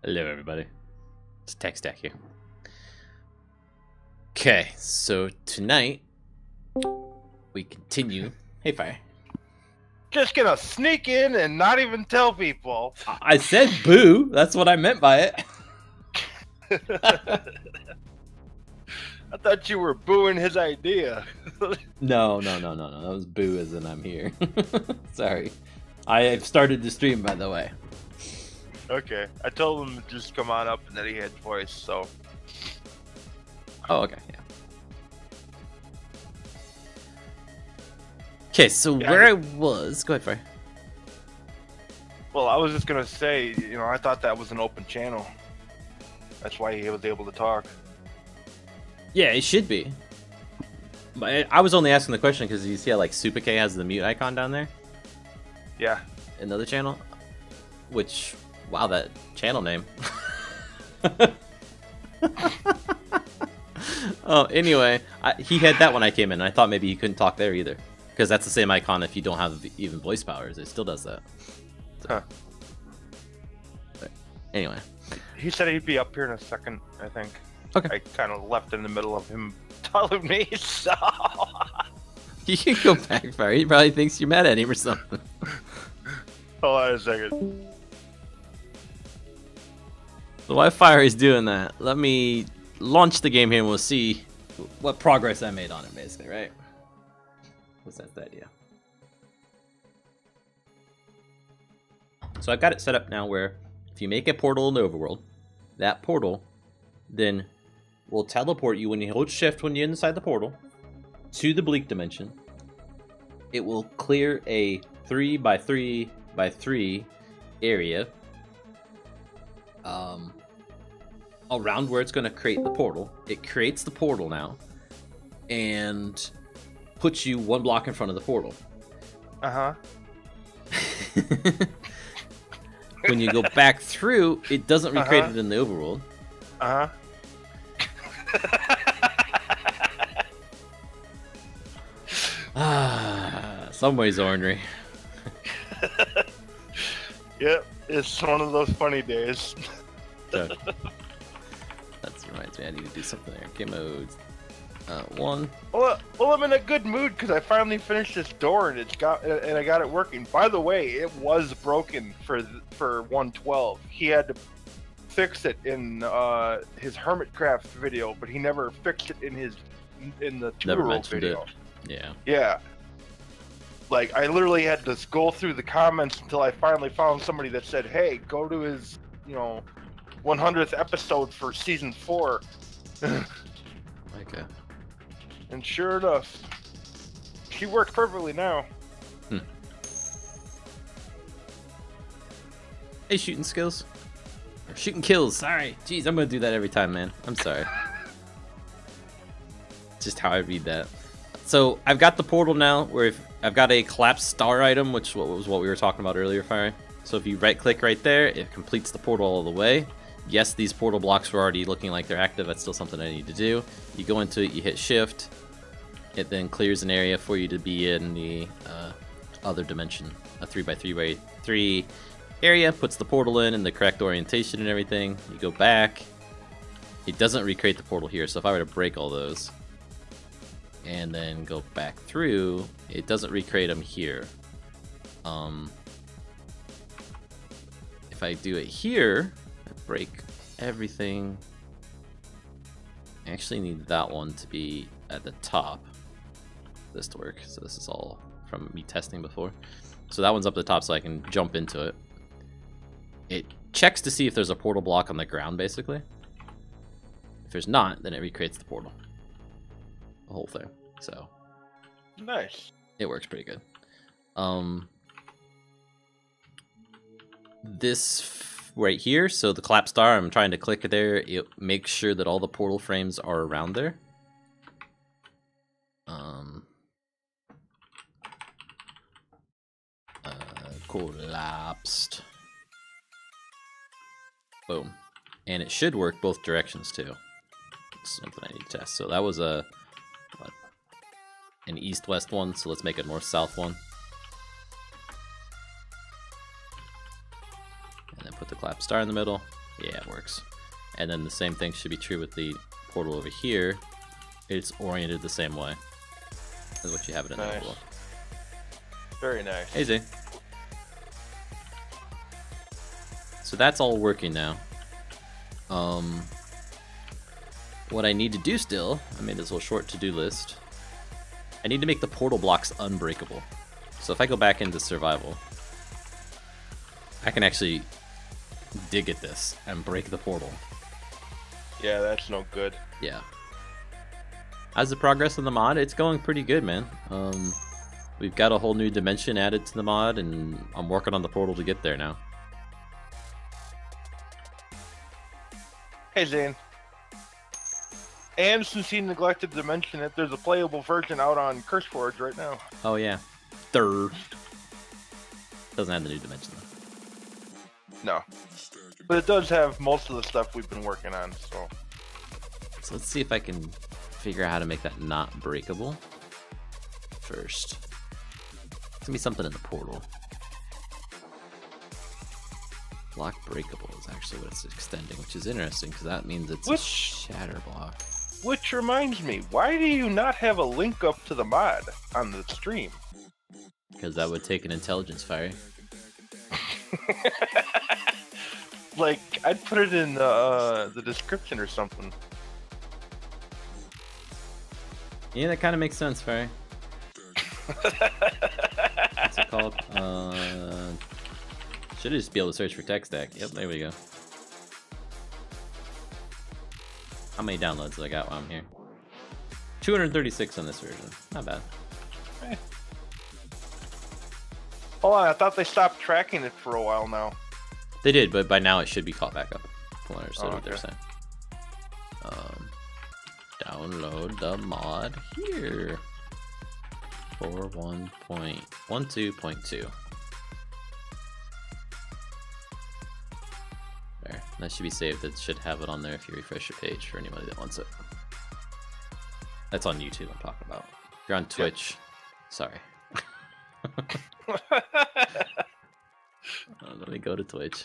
Hello everybody, it's Techstack here. Okay, so tonight we continue. Hey Fire. Just gonna sneak in and not even tell people. I said boo, that's what I meant by it. I thought you were booing his idea. No, that was boo as in I'm here. Sorry. I have started the stream, by the way. Okay, I told him to just come on up and that he had voice, so. Oh, okay, yeah. Okay, so Yeah, where I was... Go ahead, Fire. Well, I was just gonna say, you know, I thought that was an open channel. That's why he was able to talk. Yeah, it should be. But I was only asking the question because you see how, like, Super K has the mute icon down there? Yeah. Another channel? Which... Wow, that channel name. Oh, anyway, he had that when I came in, and I thought maybe he couldn't talk there either. Because that's the same icon if you don't have even voice powers. It still does that. So. Huh. But anyway. He said he'd be up here in a second, I think. Okay. I kind of left in the middle of him telling me, so... You can go back, Fire. He probably thinks you're mad at him or something. Hold on a second. So while Fire is doing that, let me launch the game here and we'll see what progress I made on it, basically, right? Because that's the idea. So I've got it set up now where if you make a portal in the overworld, that portal then will teleport you when you hold shift when you're inside the portal to the bleak dimension. It will clear a 3x3x3 area around where it's going to create the portal. It creates the portal now and puts you one block in front of the portal. Uh-huh. When you go back through, it doesn't recreate it in the overworld. Uh-huh. Some ways ornery. Yep, it's one of those funny days. So, that reminds me, I need to do something there. Game modes. One. Well, I'm in a good mood because I finally finished this door and I got it working. By the way, it was broken for 112. He had to fix it in his Hermitcraft video, but he never fixed it in the tutorial video. Yeah. Yeah. Like, I literally had to go through the comments until I finally found somebody that said, hey, go to his, 100th episode for season 4. Okay. And sure enough, she works perfectly now. Hey, shooting skills. Or shooting kills, sorry. Jeez, I'm gonna do that every time, man. I'm sorry. Just how I read that. So, I've got the portal now, where I've got a collapsed star item, which was what we were talking about earlier, Fire. So if you right-click right there, it completes the portal all the way. Yes, these portal blocks were already looking like they're active. That's still something I need to do. You go into it, you hit shift. It then clears an area for you to be in the other dimension. A 3x3x3 area, puts the portal in the correct orientation and everything. You go back. It doesn't recreate the portal here, so if I were to break all those and then go back through, it doesn't recreate them here. If I do it here, I break everything. I actually need that one to be at the top. This to work. So this is all from me testing before. So that one's up the top so I can jump into it. It checks to see if there's a portal block on the ground, basically. If there's not, then it recreates the portal. The whole thing. So nice. It works pretty good. This right here, so the collapsed star, I'm trying to click there. It makes sure that all the portal frames are around there. Collapsed. Boom. And it should work both directions too. It's something I need to test. So that was an east-west one, so let's make a north-south one. And then put the collapsed star in the middle. Yeah, it works. And then the same thing should be true with the portal over here. It's oriented the same way as what you have it in the portal. Very nice. Easy. So that's all working now. What I need to do still, I made this little short to-do list. I need to make the portal blocks unbreakable. So if I go back into survival, I can actually dig at this and break the portal. Yeah, that's no good. Yeah. As the progress in the mod, it's going pretty good, man. We've got a whole new dimension added to the mod, and I'm working on the portal to get there now. Hey, Zane. And since he neglected to mention it, there's a playable version out on CurseForge right now. Oh, yeah. Third. Doesn't have the new dimension, though. No. But it does have most of the stuff we've been working on, so... So let's see if I can figure out how to make that not breakable first. It's gonna be something in the portal. Block breakable is actually what it's extending, which is interesting because that means it's a shatter block. Which reminds me, why do you not have a link up to the mod on the stream? Because that would take an intelligence fire. Like, I'd put it in the description or something. Yeah, that kind of makes sense, Fairy. What's it called? Should just be able to search for Techstack. Yep, there we go. How many downloads have I got while I'm here? 236 on this version. Not bad. Eh. Hold on, I thought they stopped tracking it for a while now. They did, but by now it should be caught back up. From what I understood what they're saying. Download the mod here for 1.12.2. There, that should be saved. It should have it on there if you refresh your page for anybody that wants it. That's on YouTube I'm talking about. If you're on Twitch, sorry. Let me go to Twitch.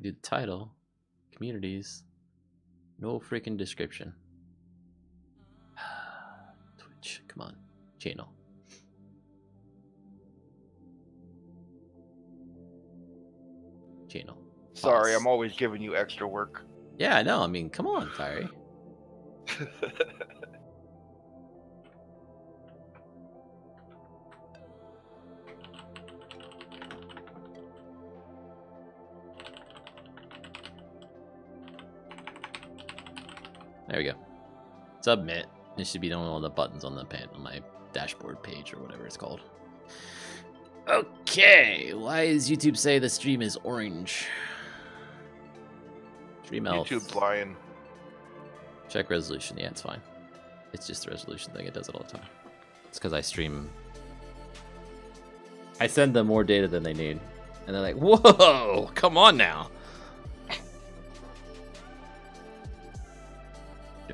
Do the title, communities, no freaking description. Twitch, come on, channel. Channel. Sorry, Pause. I'm always giving you extra work. Yeah, I know. I mean, come on, Fiery. There we go. Submit. This should be the one of the buttons on the panel, on my dashboard page or whatever it's called. Okay, why does YouTube say the stream is orange? Stream health. YouTube's lying. Check resolution. Yeah, it's fine. It's just the resolution thing. It does it all the time. It's because I stream. I send them more data than they need, and they're like, "Whoa, come on now."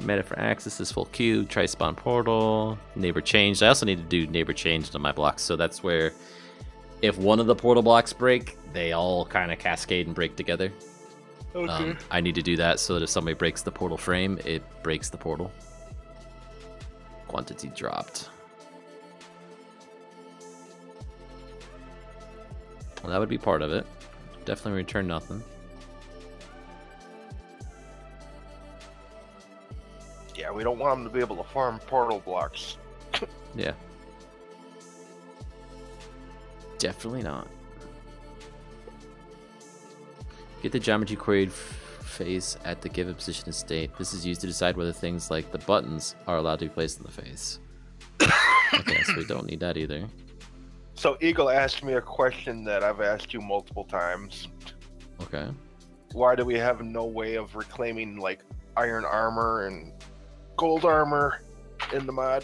Meta for access is full queue. Try spawn portal. Neighbor changed. I also need to do neighbor changed on my blocks, so that's where if one of the portal blocks break, they all kind of cascade and break together. Okay. I need to do that so that if somebody breaks the portal frame, it breaks the portal. Quantity dropped. Well, that would be part of it. Definitely return nothing. Yeah, we don't want them to be able to farm portal blocks. Yeah. Definitely not. Get the geometry queried face at the given position and state. This is used to decide whether things like the buttons are allowed to be placed in the face. Okay, so we don't need that either. So Eagle asked me a question that I've asked you multiple times. Okay. Why do we have no way of reclaiming like iron armor and gold armor in the mod?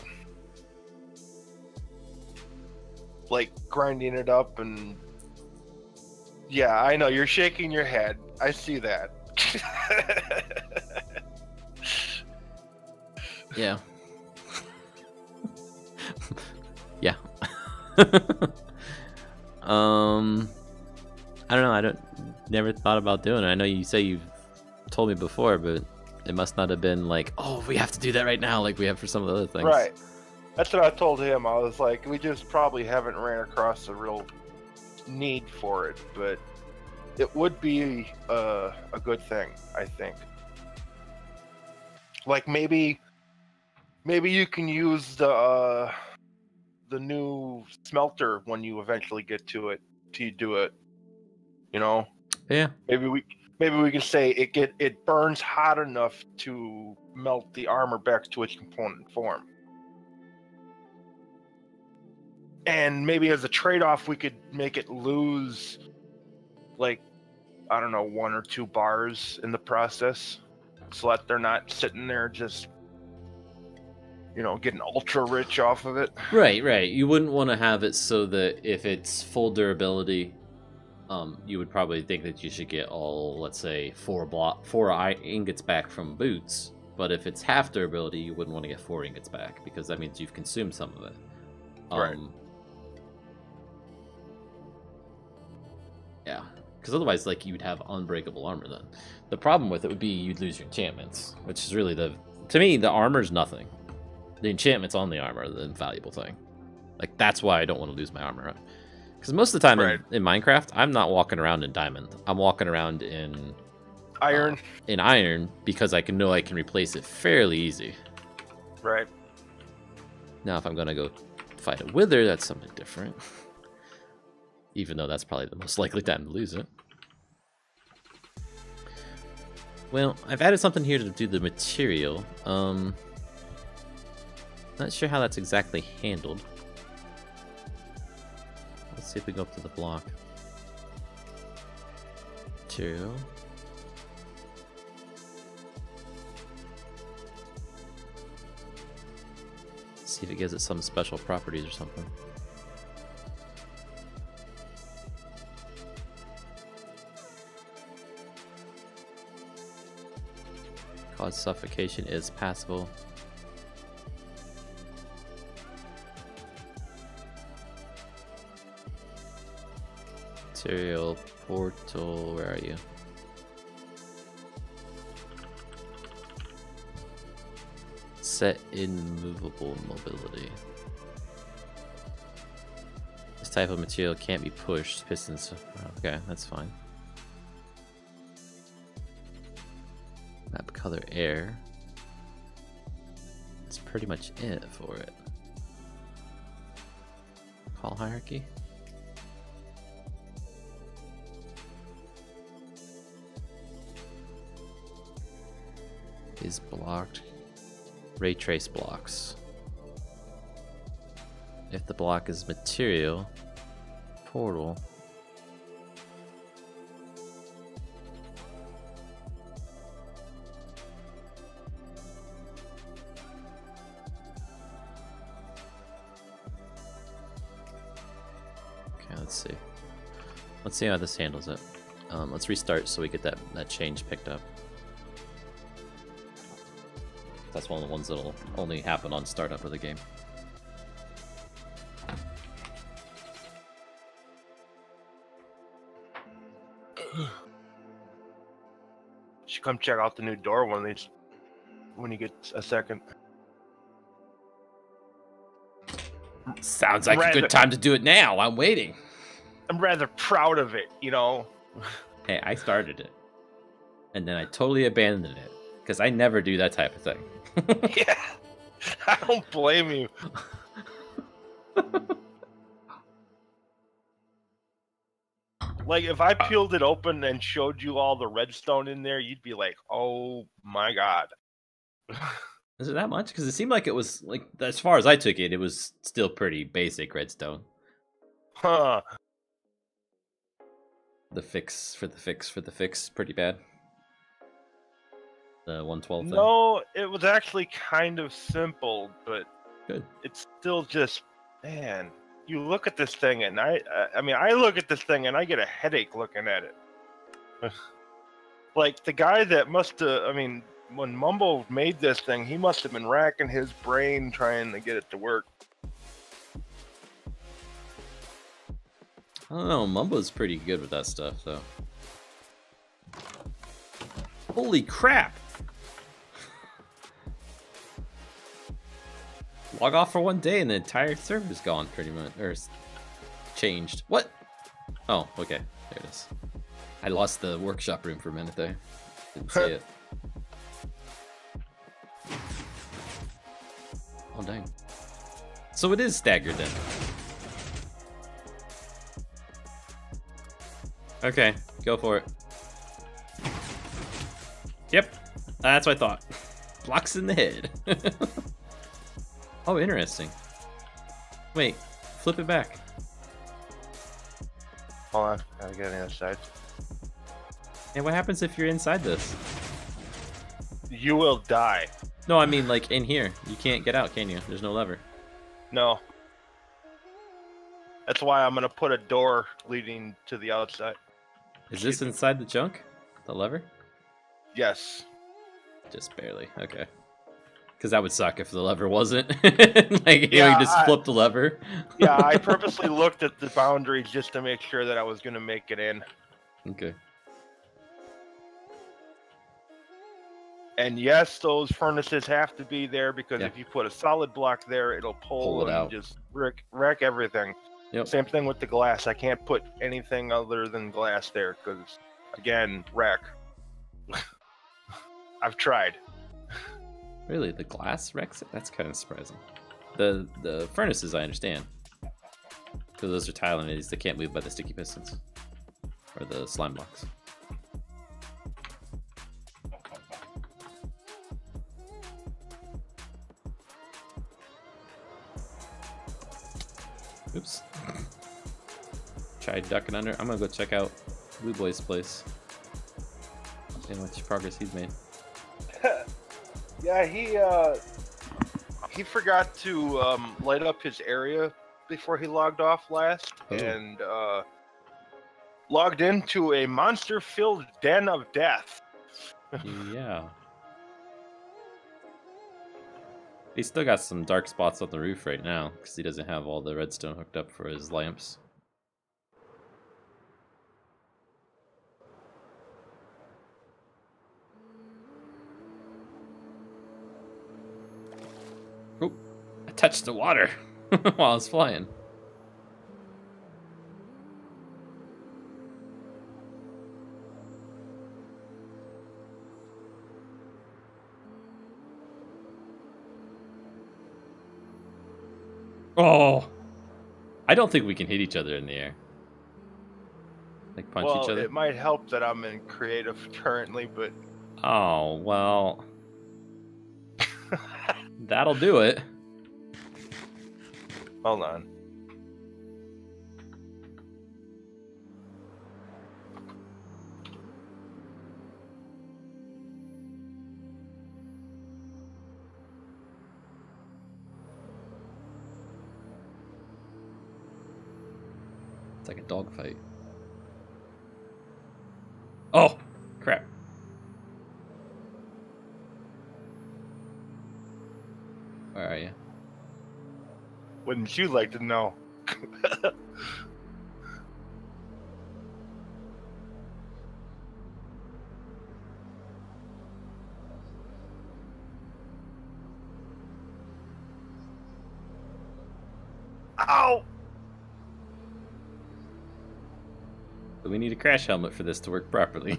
Like grinding it up and... Yeah, I know, you're shaking your head. I see that. Yeah. Yeah. I don't know. Never thought about doing it. I know you say you've told me before, but it must not have been like, oh, we have to do that right now, like we have for some of the other things. Right. That's what I told him. I was like, we just probably haven't ran across a real need for it, but it would be a good thing, I think. Like maybe you can use the new smelter when you eventually get to it to do it. You know? Yeah. Maybe we can say it burns hot enough to melt the armor back to its component form. And maybe as a trade-off, we could make it lose, like, I don't know, 1 or 2 bars in the process, so that they're not sitting there just, you know, getting ultra rich off of it. Right, right. You wouldn't want to have it so that if it's full durability, you would probably think that you should get all, let's say, 4 ingots back from boots. But if it's half durability, you wouldn't want to get 4 ingots back, because that means you've consumed some of it. Right. Yeah, because otherwise, like, you'd have unbreakable armor then. The problem with it would be you'd lose your enchantments, which is really to me, the armor's nothing. The enchantments on the armor are the valuable thing. Like, that's why I don't want to lose my armor. Because most of the time in Minecraft, I'm not walking around in diamond. I'm walking around in iron. In iron, because I can replace it fairly easy. Right. Now, if I'm gonna go fight a wither, that's something different. Even though that's probably the most likely time to lose it. Well, I've added something here to do the material. Not sure how that's exactly handled. Let's see if we go up to the block. Material. See if it gives it some special properties or something. Cause suffocation is passable. Material portal, where are you? Set immovable mobility. This type of material can't be pushed. Pistons. Okay, that's fine. Map color air. That's pretty much it for it. Call hierarchy. Is blocked. Ray trace blocks. If the block is material, portal. Okay, let's see. Let's see how this handles it. Let's restart so we get that change picked up. That's one of the ones that'll only happen on startup of the game. Should come check out the new door when you get a second. Sounds like a good time to do it now. I'm waiting. I'm rather proud of it, you know. Hey, I started it, and then I totally abandoned it because I never do that type of thing. Yeah, I don't blame you. Like, if I peeled it open and showed you all the redstone in there, you'd be like, "Oh my god." Is it that much? Because it seemed like it was like, as far as I took it, it was still pretty basic redstone. Huh. The fix for the fix for the fix, pretty bad. The 112 thing. No, it was actually kind of simple, but Good. it's still just, man. You look at this thing, and I mean, I look at this thing, and I get a headache looking at it. Like, the guy that must have, I mean, when Mumbo made this thing, he must have been racking his brain trying to get it to work. I don't know, Mumbo's pretty good with that stuff, though. Holy crap! Log off for one day and the entire server's gone, pretty much. Or changed. What? Oh, okay. There it is. I lost the workshop room for a minute there. Didn't see it. Oh, dang. So it is staggered then. Okay, go for it. Yep, that's what I thought. Blocks in the head. Oh, interesting. Wait, flip it back. Hold on, gotta get on the other side. And what happens if you're inside this? You will die. No, I mean like in here. You can't get out, can you? There's no lever. No. That's why I'm gonna put a door leading to the outside. Is this inside the junk? The lever? Yes. Just barely. Okay. Because that would suck if the lever wasn't. Like, you know, you just flip the lever. Yeah, I purposely looked at the boundaries just to make sure that I was gonna make it in. Okay. And yes, those furnaces have to be there because if you put a solid block there, it'll pull it and out. just wreck everything. Yep. Same thing with the glass. I can't put anything other than glass there because, again, wreck. I've tried. Really, the glass wrecks it? That's kind of surprising. The furnaces, I understand. Because those are tile entities that can't move by the sticky pistons. Or the slime blocks. Oops. Tried ducking under. I'm gonna go check out Blue Boy's place. See how much progress he's made. Yeah, he forgot to light up his area before he logged off last, and logged into a monster-filled den of death. Yeah. He's still got some dark spots on the roof right now, because he doesn't have all the redstone hooked up for his lamps. Oh, I touched the water while I was flying. Oh, I don't think we can hit each other in the air. Like punch each other. It might help that I'm in creative currently, but Oh, well. That'll do it. hold on. It's like a dogfight. Oh, crap. Where are you? Wouldn't you like to know? Ow! But we need a crash helmet for this to work properly.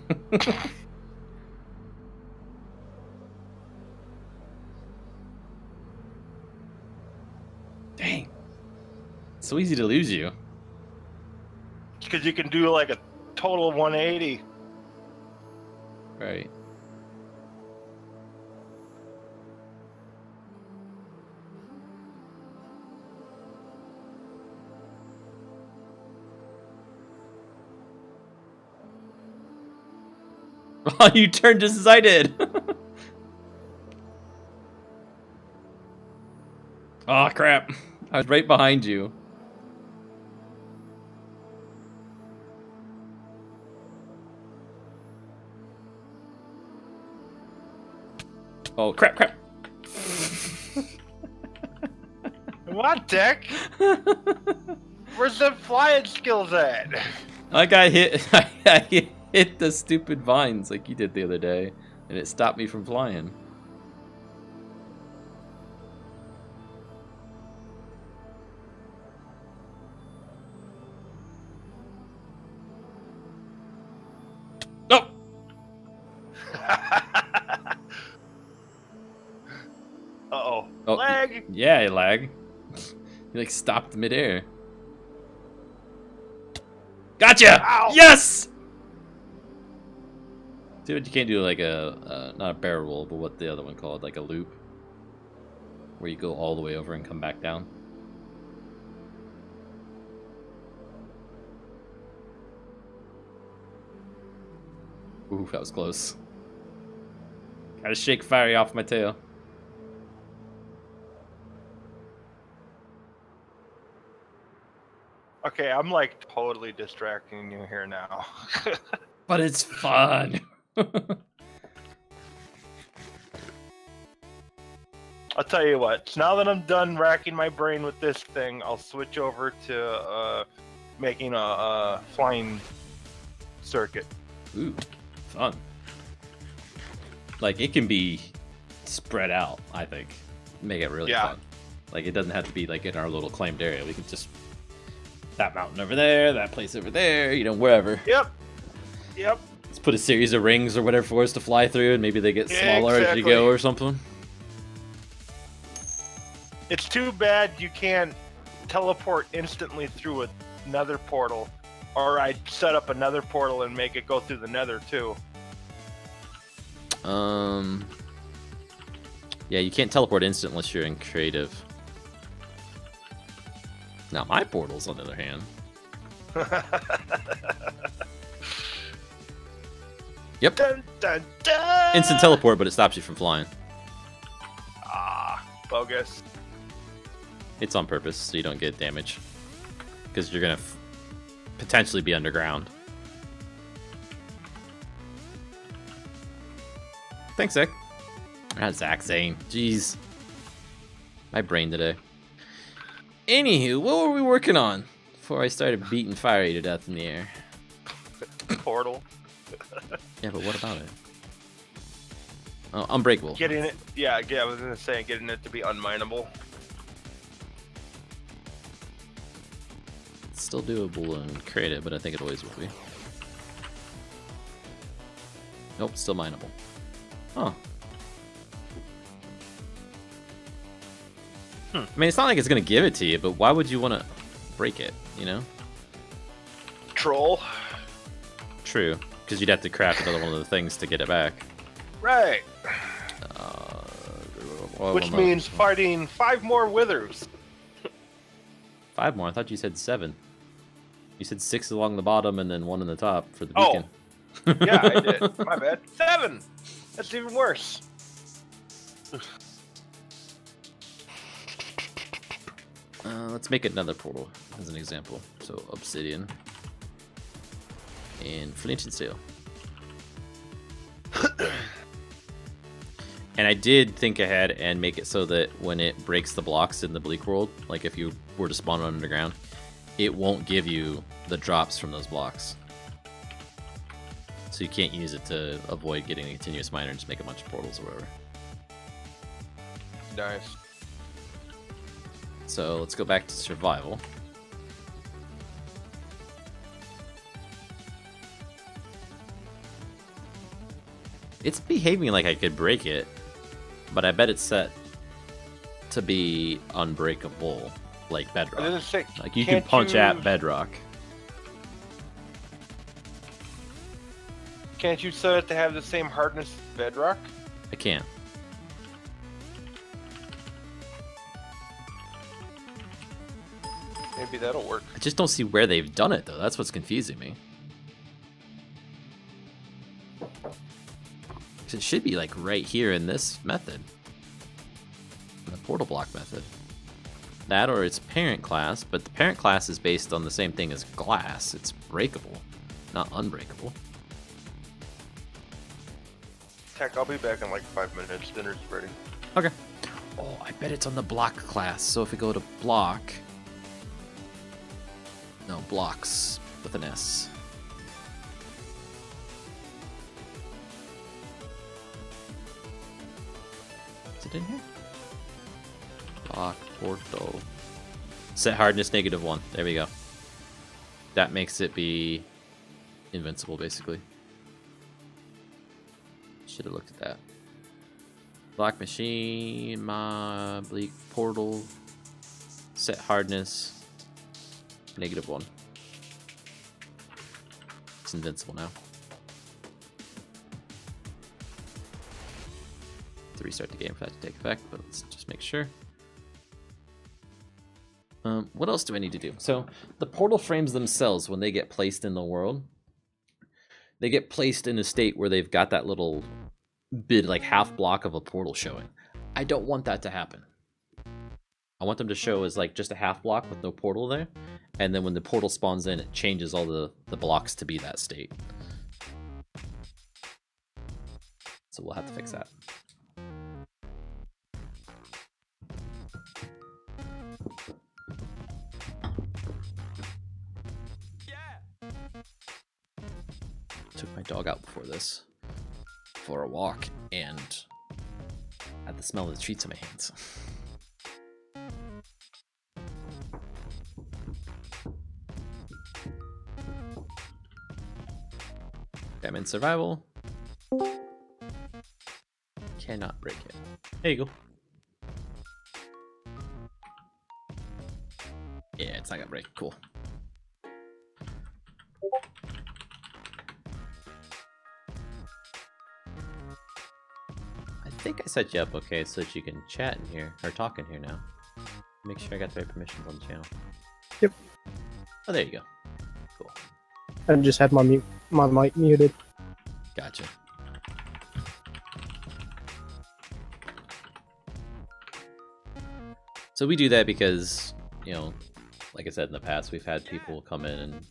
Dang. It's so easy to lose you. Because you can do like a total 180. Right. Oh, you turned just as I did. Oh, crap. I was right behind you. Oh, crap, crap. What, Tech? Where's the flying skills at? I got hit. I hit the stupid vines like you did the other day, and it stopped me from flying. Oh! Uh-oh. Oh, Lag! Yeah, lag. You like stopped midair. Gotcha! Ow. Yes! Dude, you can't do like a, not a barrel roll, but what the other one called, like a loop. Where you go all the way over and come back down. Ooh, that was close. Gotta shake Fiery off my tail. Okay, I'm like totally distracting you here now. But it's fun. I'll tell you what, now that I'm done racking my brain with this thing, I'll switch over to making a flying circuit. Ooh, fun. Like, it can be spread out, I think. Make it really fun. Like, it doesn't have to be like in our little claimed area. We can just... That mountain over there, that place over there, you know, wherever. Yep. Yep. Let's put a series of rings or whatever for us to fly through, and maybe they get smaller as you go or something. It's too bad you can't teleport instantly through another portal, or I'd set up another portal and make it go through the nether too. Yeah, you can't teleport instant unless you're in creative. Now my portals, on the other hand. Yep. Dun, dun, dun! Instant teleport, but it stops you from flying. Ah, bogus. It's on purpose, so you don't get damage. Because you're going to potentially be underground. Thanks, Zach. Not Zach, Zane. Jeez. My brain today. Anywho, what were we working on before I started beating Fiery to death in the air? Portal. Yeah, but what about it? Oh, unbreakable. Getting it, yeah, I was gonna say getting it to be unmineable. It's still doable and creative, but I think it always will be. Nope, still mineable. Huh. I mean, it's not like it's gonna give it to you, but why would you want to break it, you know? Troll. True, because you'd have to craft another one of the things to get it back. Right. Well, Which means fighting 5 more withers. 5 more? I thought you said 7. You said 6 along the bottom and then 1 in the top for the beacon. Oh. Yeah, I did. My bad. 7! That's even worse. Let's make another portal as an example. So obsidian and flint and steel. And I did think ahead and make it so that when it breaks the blocks in the Bleak world, like if you were to spawn on underground, it won't give you the drops from those blocks. So you can't use it to avoid getting a continuous miner and just make a bunch of portals or whatever. Nice. So let's go back to survival. It's behaving like I could break it, but I bet it's set to be unbreakable, like bedrock. Like you can punch at bedrock. Can't you set it to have the same hardness as bedrock? I can't. Maybe that'll work. I just don't see where they've done it, though. That's what's confusing me. It should be like right here in this method. The portal block method. That or its parent class, but the parent class is based on the same thing as glass. It's breakable, not unbreakable. Tech, I'll be back in like 5 minutes. Dinner's ready. Okay. Oh, I bet it's on the block class. So if we go to block... No, blocks with an S. Is it in here? Block, portal. Set hardness -1. There we go. That makes it be invincible, basically. Should have looked at that. Block machine, mob, bleak, portal. Set hardness. -1. It's invincible now. To restart the game for that to take effect, but let's just make sure. What else do I need to do? So the portal frames themselves, when they get placed in the world, they get placed in a state where they've got that little bit, like half block of a portal showing. I don't want that to happen. I want them to show as like just a half block with no portal there. And then when the portal spawns in, it changes all the blocks to be that state. So we'll have to fix that. Took my dog out before this for a walk and had the smell of the treats in my hands. I'm in survival. Cannot break it. There you go. Yeah, it's not gonna break. Cool. I think I set you up okay so that you can chat in here, or talk in here now. Make sure I got the right permissions on the channel. Yep. Oh, there you go. Cool. I just had my mic muted. Gotcha. So we do that because, you know, like I said in the past, we've had people come in and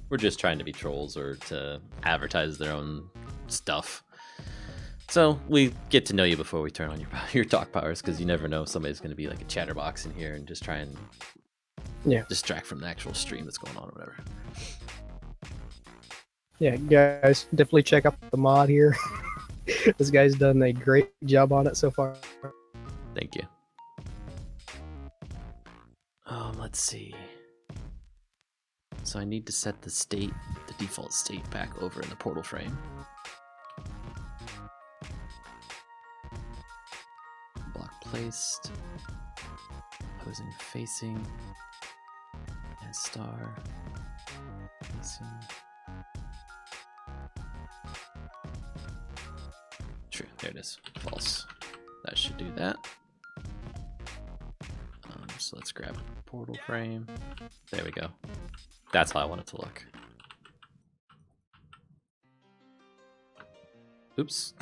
we're just trying to be trolls or to advertise their own stuff. So we get to know you before we turn on your talk powers, because you never know, somebody's going to be like a chatterbox in here and just try and distract from the actual stream that's going on or whatever. Yeah, guys, definitely check out the mod here. This guy's done a great job on it so far. Thank you. Let's see. So I need to set the state, the default state, back over in the portal frame. Block placed. Opposing facing. And star. Facing. True, there it is. False. That should do that. So let's grab a portal frame. There we go. That's how I want it to look. Oops.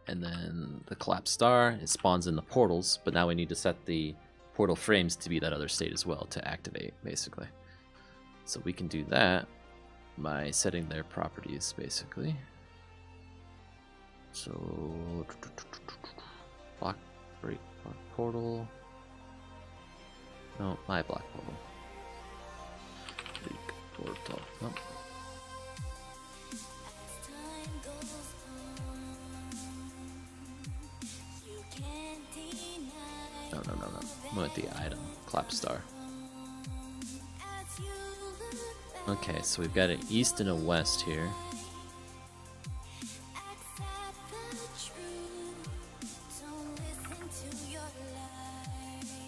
And then the collapsed star, it spawns in the portals, but now we need to set the portal frames to be that other state as well to activate, basically. So we can do that by setting their properties, basically. So block break block portal. No, my block portal. Break portal. Nope. No. I want the item. Clap star. Okay, so we've got an east and a west here.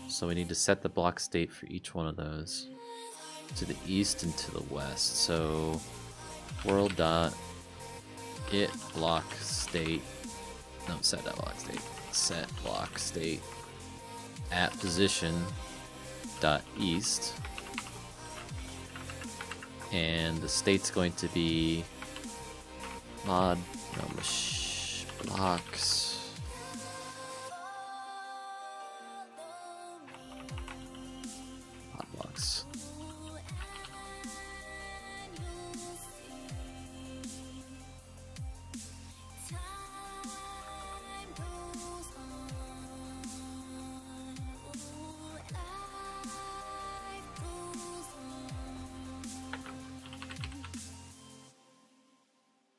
So we need to set the block state for each one of those to the east and to the west. So world dot it block state, no, set dot block state, set block state at position dot east, and the state's going to be mod blocks. Blocks.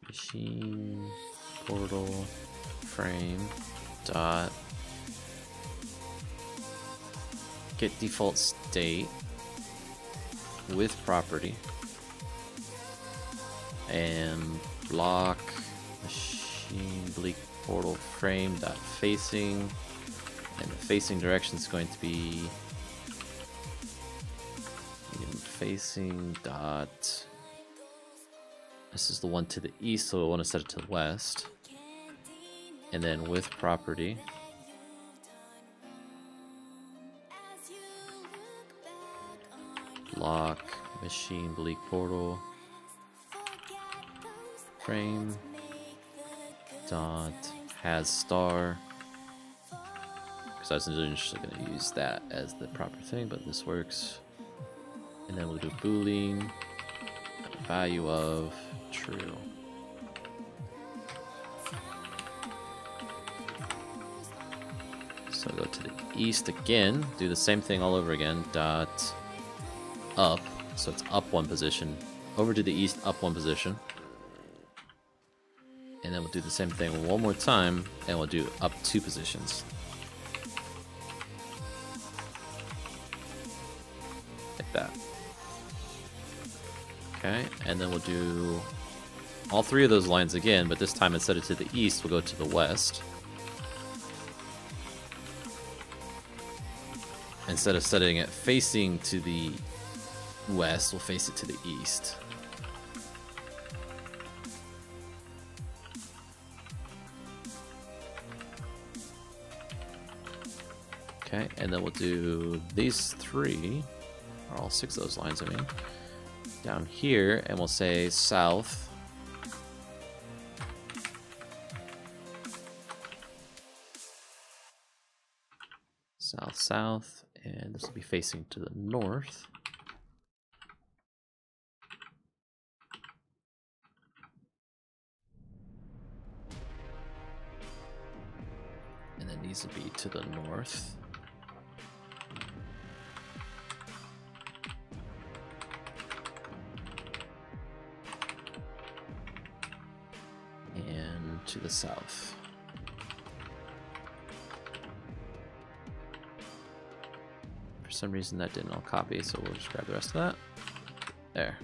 Machine portal frame dot get default state with property and block machine bleak portal frame dot facing, and the facing direction is going to be facing dot, this is the one to the east, so we want to set it to the west, and then with property block machine bleak portal frame dot has star, because I was initially going to use that as the proper thing, but this works. And then we'll do boolean value of true. So go to the east again, do the same thing all over again, dot up, so it's up one position, over to the east, up one position, and then we'll do the same thing one more time, and we'll do up two positions, like that. Okay, and then we'll do all three of those lines again, but this time instead of to the east, we'll go to the west. Instead of setting it facing to the west, we'll face it to the east. Okay, and then we'll do these three, or all six of those lines, I mean, down here, and we'll say south. South, south, and this will be facing to the north. And then these will be to the north. And to the south. For some reason that didn't all copy, so we'll just grab the rest of that. There.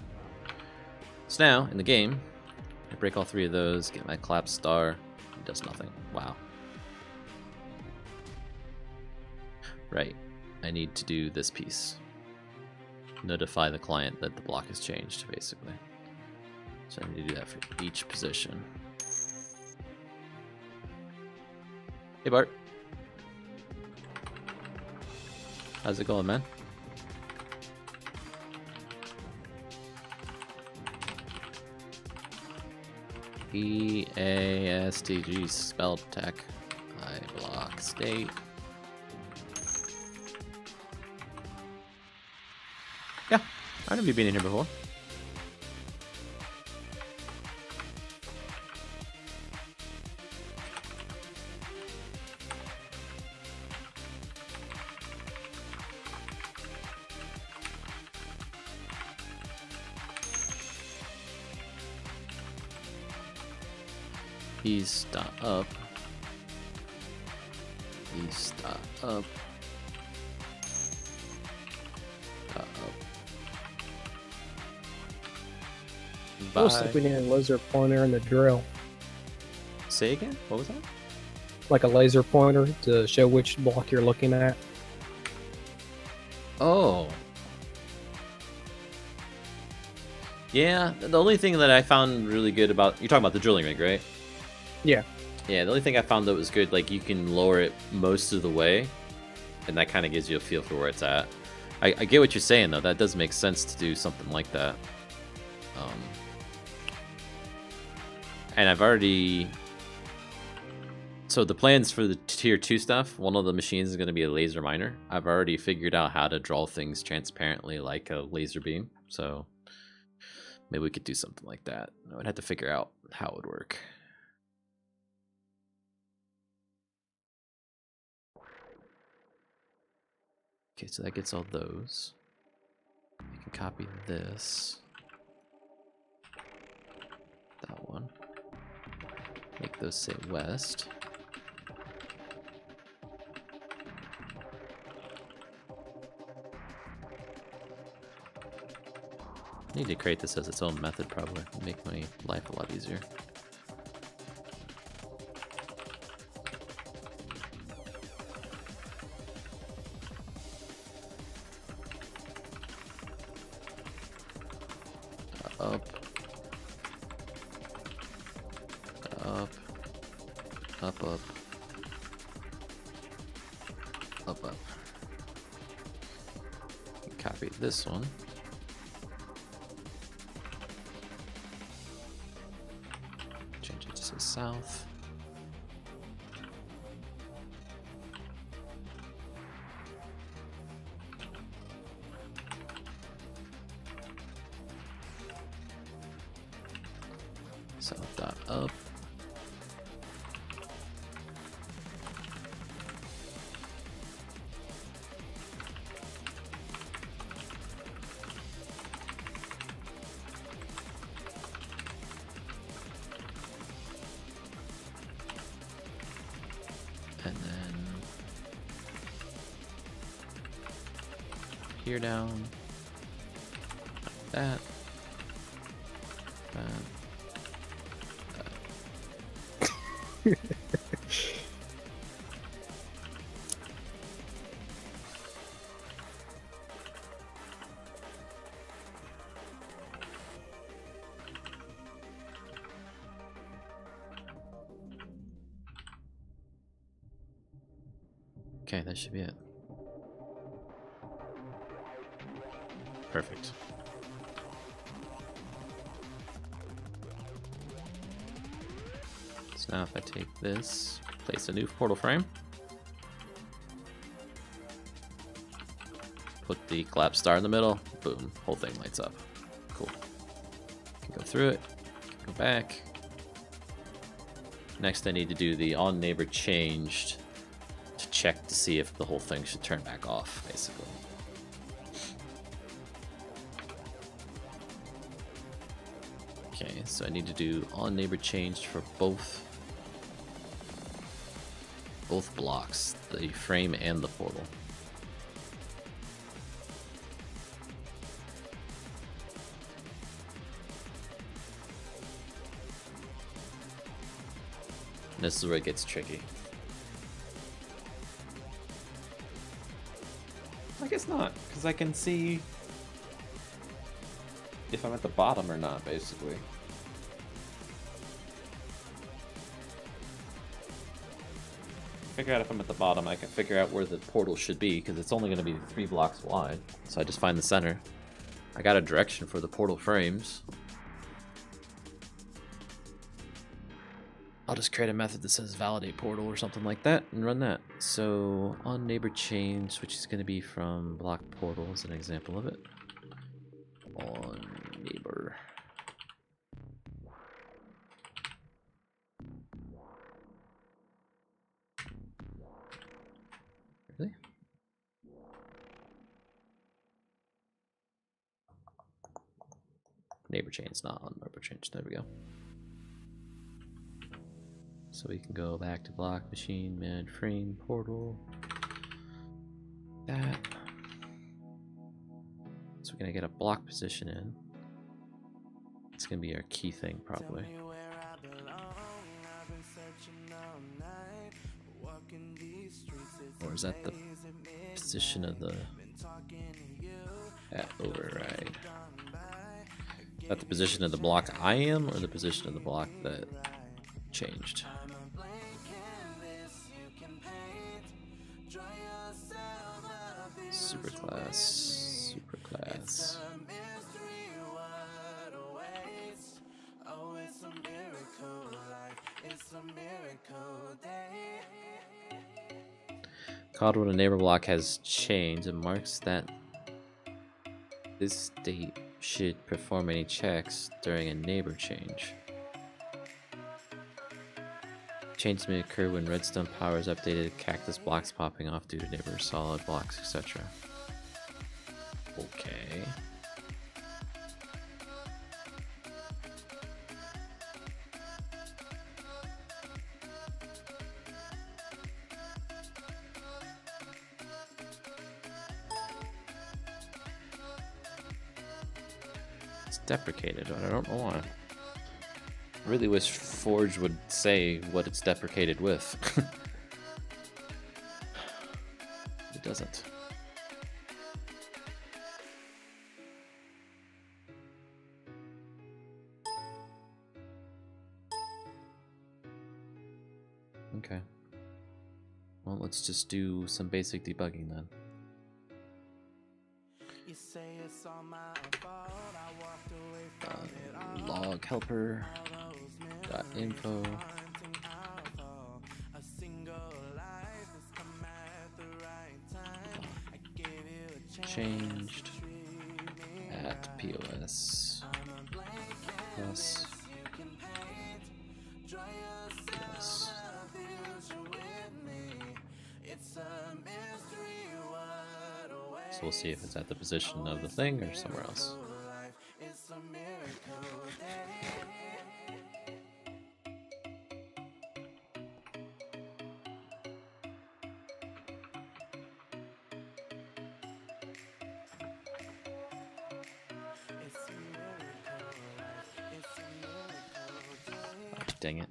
So now, in the game, I break all three of those, get my collapse star, it does nothing. Wow. Right, I need to do this piece. Notify the client that the block has changed, basically. So I need to do that for each position. Hey Bart. How's it going, man? EASTG spelled tech. I block state. Yeah, I know you've been in here before. East dot up. East dot up. Dot up. Looks Bye. like we need a laser pointer in the drill. Say again? What was that? Like a laser pointer to show which block you're looking at. Oh. Yeah, the only thing that I found really good about... You're talking about the drilling rig, right? Yeah. Yeah, the only thing I found that was good, like, you can lower it most of the way, and that kind of gives you a feel for where it's at. I get what you're saying, though. That does make sense to do something like that. And I've already... So the plans for the tier 2 stuff, one of the machines is going to be a laser miner. I've already figured out how to draw things transparently like a laser beam, so maybe we could do something like that. I would have to figure out how it would work. Okay, so that gets all those. I can copy this. That one. Make those say west. I need to create this as its own method, probably. Make my life a lot easier. Up. Up. Up, up. Up, up. Copy this one. Change it to say south. South dot up. And then here down, like that. Okay, that should be it. Perfect. So now if I take this, place a new portal frame, put the collapse star in the middle, boom, whole thing lights up. Cool. Can go through it, go back. Next I need to do the on neighbor changed to check to see if the whole thing should turn back off, basically. Okay, so I need to do on neighbor changed for both blocks, the frame and the portal. And this is where it gets tricky. I guess not, because I can see if I'm at the bottom or not, basically. Figure out if I'm at the bottom, I can figure out where the portal should be, because it's only going to be 3 blocks wide. So I just find the center. I got a direction for the portal frames. I'll just create a method that says validate portal or something like that and run that. So on neighbor change, which is going to be from block portal as an example of it. On neighbor. Really? Neighbor change, not on neighbor change. There we go. So we can go back to block, machine, man, frame, portal. That. So we're gonna get a block position in. It's gonna be our key thing probably. Or is that the position of the override? Is that the position of the block I am, or the position of the block that changed? Superclass, superclass. Called when a neighbor block has changed, it marks that this state should perform any checks during a neighbor change. Changes may occur when redstone power is updated, cactus blocks popping off due to neighbor solid blocks, etc. Okay. It's deprecated, but I don't know why. I really wish Forge would say what it's deprecated with. It doesn't. Okay. Well, let's just do some basic debugging then. Log helper .info. Changed at POS plus POS. So we'll see if it's at the position of the thing or somewhere else. Dang it.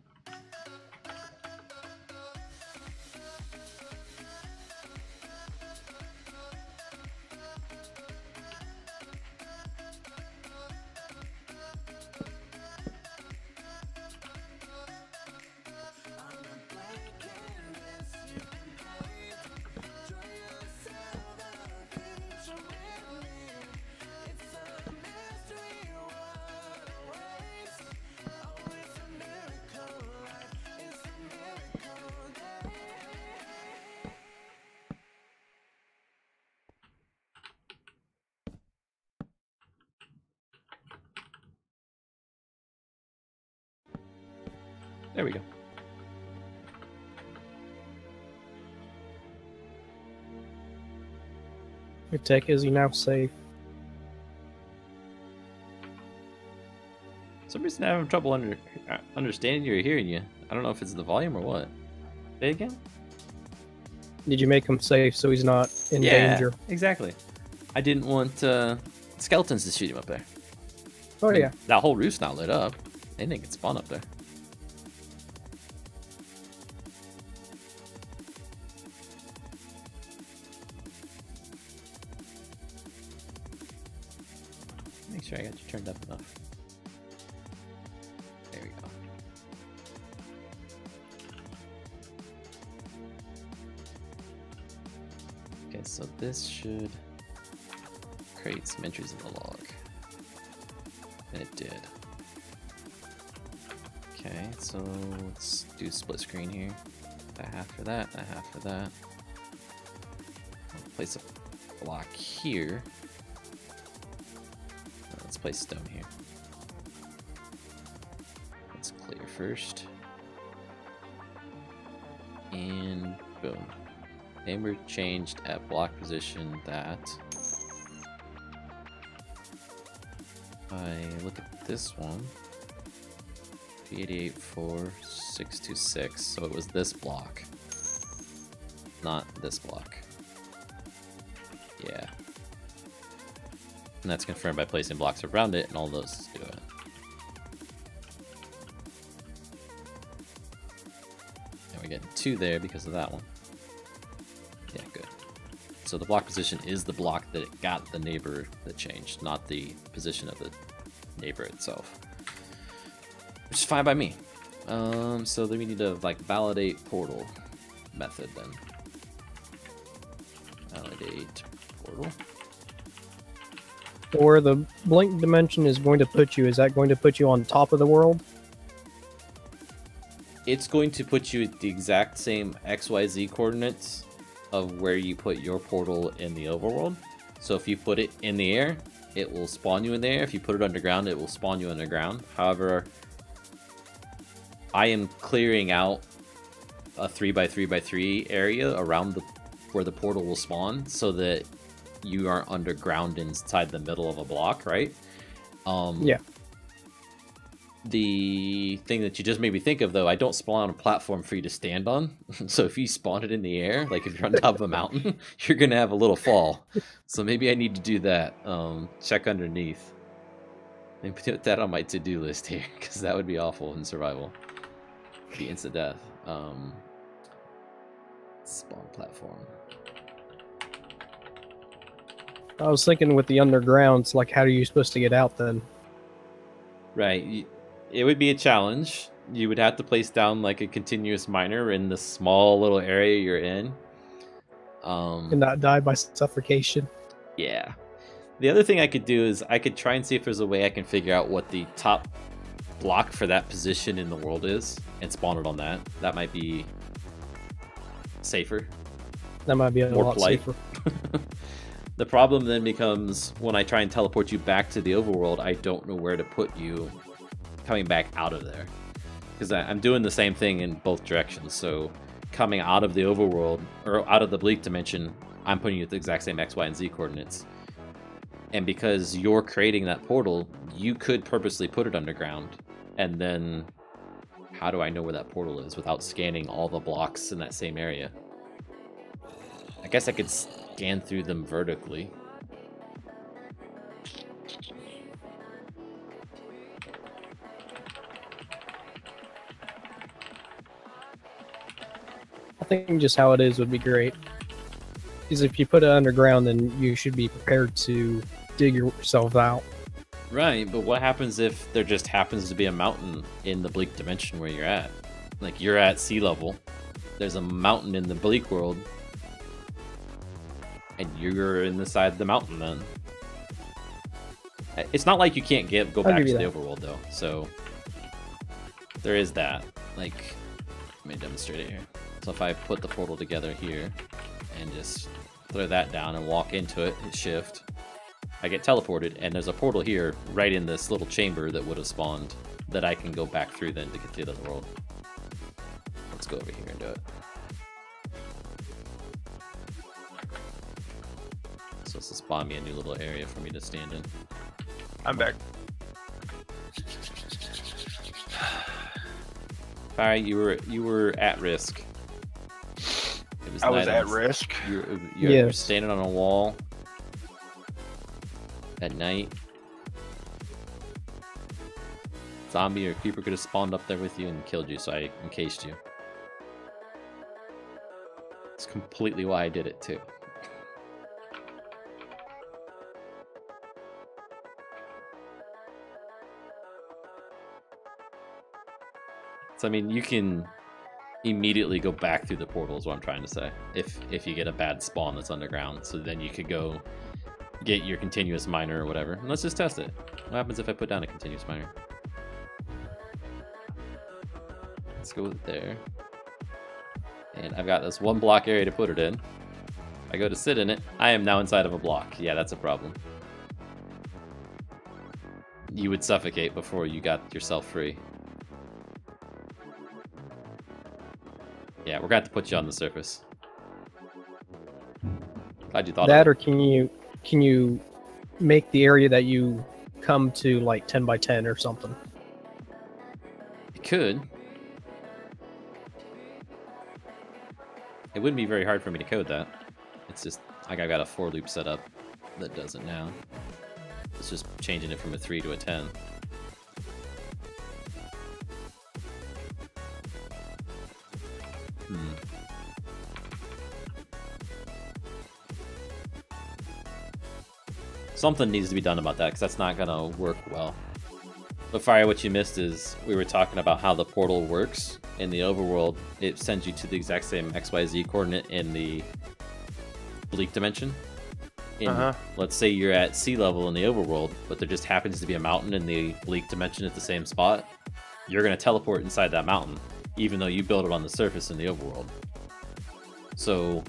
There we go. Your tech is now safe. For some reason I'm having trouble understanding you or hearing you. I don't know if it's the volume or what. Say it again? Did you make him safe so he's not in danger? Exactly. I didn't want skeletons to shoot him up there. Oh, yeah. That whole roof's not lit up. Anything can spawn up there. Make sure I got you turned up enough. There we go. Okay, so this should create some entries in the log. And it did. Okay, so let's do split screen here. A half for that, a half for that. I'll place a block here. Let's place stone here. Let's clear first. And boom. Neighbor changed at block position that. I look at this one. 884-626. So it was this block. Not this block. Yeah. And that's confirmed by placing blocks around it, and all those do it. get 2 there because of that one. Yeah, good. So the block position is the block that it got the neighbor that changed, not the position of the neighbor itself. Which is fine by me. So then we need to like validate portal method then. Validate portal. So where the blink dimension is going to put you, is that going to put you on top of the world? It's going to put you at the exact same XYZ coordinates of where you put your portal in the overworld. So if you put it in the air, it will spawn you in the air. If you put it underground, it will spawn you underground. However, I am clearing out a 3x3x3 area around where the portal will spawn so that you aren't underground inside the middle of a block, right? Yeah. The thing that you just made me think of, though, I don't spawn on a platform for you to stand on. So if you spawn it in the air, like if you're on top of a mountain, you're going to have a little fall. So maybe I need to do that. Check underneath. Maybe put that on my to-do list here, because that would be awful in survival. Be instant death. Spawn platform. I was thinking with the undergrounds, like how are you supposed to get out then? Right. It would be a challenge. You would have to place down like a continuous miner in the small little area you're in. And not die by suffocation. Yeah. The other thing I could do is I could try and see if there's a way I can figure out what the top block for that position in the world is and spawn it on that. That might be safer. That might be a more lot polite. safer. The problem then becomes when I try and teleport you back to the overworld, I don't know where to put you coming back out of there. Because I'm doing the same thing in both directions. So coming out of the overworld, or out of the bleak dimension, I'm putting you at the exact same X, Y, and Z coordinates. And because you're creating that portal, you could purposely put it underground. And then how do I know where that portal is without scanning all the blocks in that same area? I guess I could scan through them vertically. I think just how it is would be great. Because if you put it underground, then you should be prepared to dig yourself out. Right, but what happens if there just happens to be a mountain in the bleak dimension where you're at? Like, you're at sea level, there's a mountain in the bleak world, and you're in the side of the mountain then. It's not like you can't go back to the overworld, though, so there is that. Like, let me demonstrate it here. So if I put the portal together here, and just throw that down and walk into it, hit shift, I get teleported, and there's a portal here right in this little chamber that would have spawned that I can go back through then to get to the other world. Let's go over here and do it. So this will spawn me a new little area for me to stand in. I'm back. Alright, you were at risk. I was at risk. You're standing on a wall at night. Zombie or creeper could have spawned up there with you and killed you, so I encased you. It's completely why I did it too. So I mean, you can immediately go back through the portal is what I'm trying to say. If you get a bad spawn that's underground, so then you could go get your continuous miner or whatever. And let's just test it. What happens if I put down a continuous miner? Let's go with it there. And I've got this one block area to put it in. I go to sit in it. I am now inside of a block. Yeah, that's a problem. You would suffocate before you got yourself free. Yeah, we're going to have to put you on the surface. Glad you thought that, of it. Or can you make the area that you come to like 10 by 10 or something? You could. It wouldn't be very hard for me to code that. It's just like I've got a for loop set up that does it now. It's just changing it from a 3 to a 10. Hmm. Something needs to be done about that, because that's not gonna work well. But Fire, what you missed is we were talking about how the portal works in the overworld. It sends you to the exact same XYZ coordinate in the bleak dimension. Let's say you're at sea level in the overworld, but there just happens to be a mountain in the bleak dimension at the same spot. You're going to teleport inside that mountain, even though you build it on the surface in the overworld. So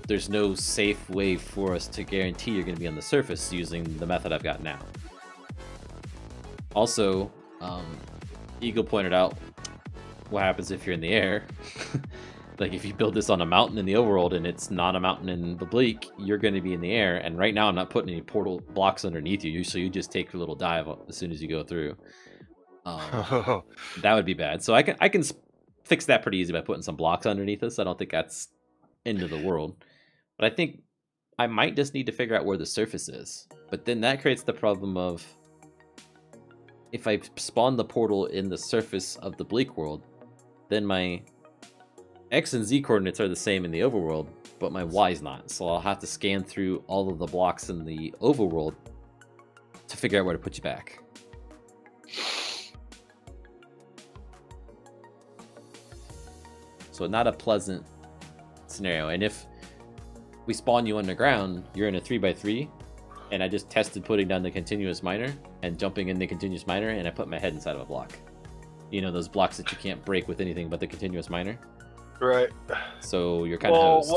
there's no safe way for us to guarantee you're going to be on the surface using the method I've got now. Also, Eagle pointed out what happens if you're in the air. Like, if you build this on a mountain in the overworld and it's not a mountain in the bleak, you're going to be in the air. And right now I'm not putting any portal blocks underneath you, so you just take a little dive as soon as you go through. That would be bad. So I can fix that pretty easy by putting some blocks underneath us. I don't think that's end of the world. But I think I might just need to figure out where the surface is. But then that creates the problem of, if I spawn the portal in the surface of the bleak world, then my X and Z coordinates are the same in the overworld, but my Y is not. So I'll have to scan through all of the blocks in the overworld to figure out where to put you back. So not a pleasant scenario. And if we spawn you underground, you're in a 3x3, and I just tested putting down the continuous miner and jumping in the continuous miner, and I put my head inside of a block. You know, those blocks that you can't break with anything but the continuous miner? Right. So you're kind of hosed.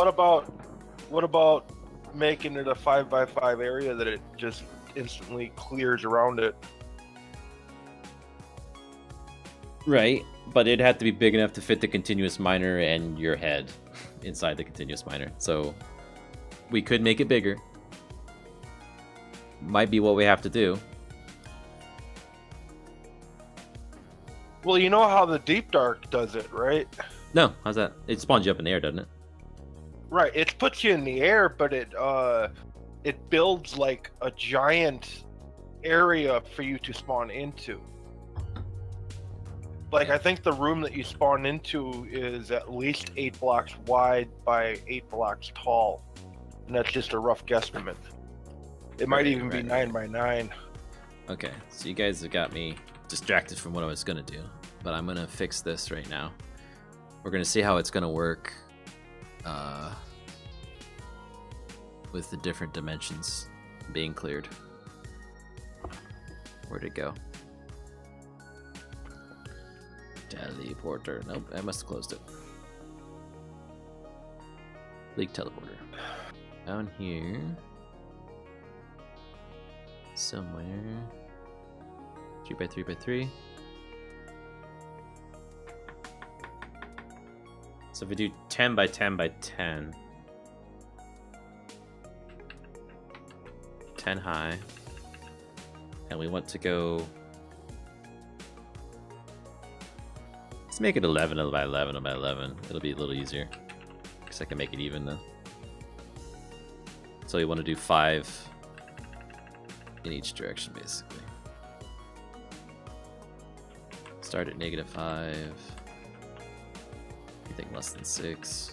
What about making it a 5x5 area that it just instantly clears around it? Right, but it'd have to be big enough to fit the continuous miner and your head inside the continuous miner. So we could make it bigger. Might be what we have to do. Well, you know how the Deep Dark does it, right? No, how's that? It spawns you up in the air, doesn't it? Right, it puts you in the air, but it builds like a giant area for you to spawn into. Like, I think the room that you spawn into is at least 8 blocks wide by 8 blocks tall. And that's just a rough guesstimate. It might even be 9 by 9. Okay, so you guys have got me distracted from what I was going to do. But I'm going to fix this right now. We're going to see how it's going to work with the different dimensions being cleared. Where'd it go? Teleporter. Nope, I must have closed it. Leak teleporter. Down here. Somewhere. 3x3x3. So if we do 10 by 10 by 10. 10 high. And we want to go... Let's make it 11 by 11 by 11. It'll be a little easier. Because I can make it even then. So we want to do 5 in each direction, basically. Start at -5. Anything less than 6.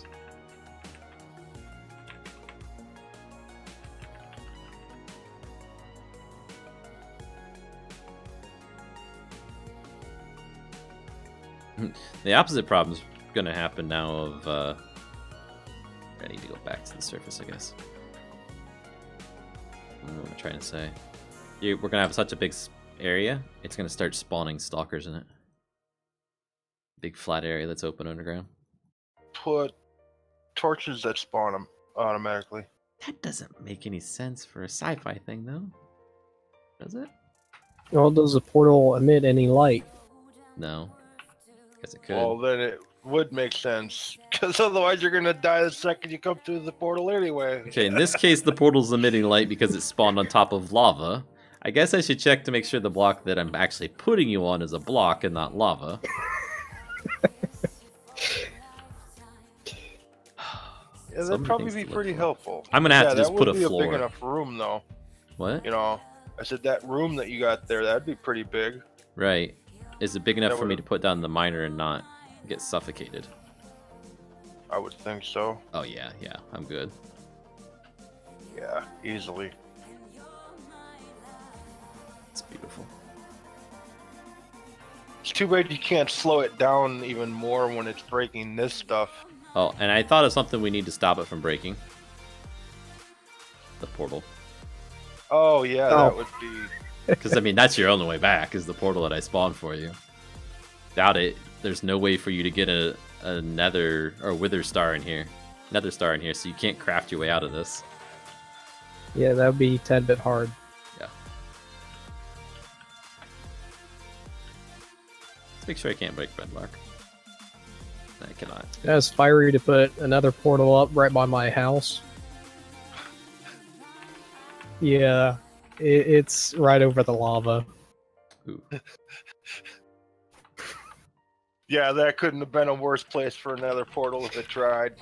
The opposite problem is going to happen now of... I need to go back to the surface, I guess. I don't know what I'm trying to say. We're going to have such a big area, it's going to start spawning stalkers in it. Big flat area that's open underground. Put torches that spawn them automatically. That doesn't make any sense for a sci-fi thing, though. Does it? Well, does the portal emit any light? No. Guess it could. Well, then it would make sense. Because otherwise you're going to die the second you come through the portal anyway. Okay, in this case, the portal's emitting light because it's spawned on top of lava. I guess I should check to make sure the block that I'm actually putting you on is a block and not lava. Yeah, that'd probably be pretty helpful. I'm gonna have to just put a floor. That would be a big enough room, though. What? You know, I said that room that you got there, that'd be pretty big. Right. Is it big enough for me to put down the miner and not get suffocated? I would think so. Oh yeah, yeah, I'm good. Yeah, easily. It's beautiful. It's too bad you can't slow it down even more when it's breaking this stuff. Oh, and I thought of something we need to stop it from breaking. The portal. Oh yeah, that would be. Because I mean, that's your only way back is the portal that I spawned for you. Doubt it. There's no way for you to get a nether or wither star in here. Nether star in here, so you can't craft your way out of this. Yeah, that would be a tad bit hard. Yeah. Let's make sure I can't break bedrock. I cannot. Yeah, it's fiery to put another portal up right by my house. Yeah, it's right over the lava. Ooh. Yeah, that couldn't have been a worse place for another portal if it tried.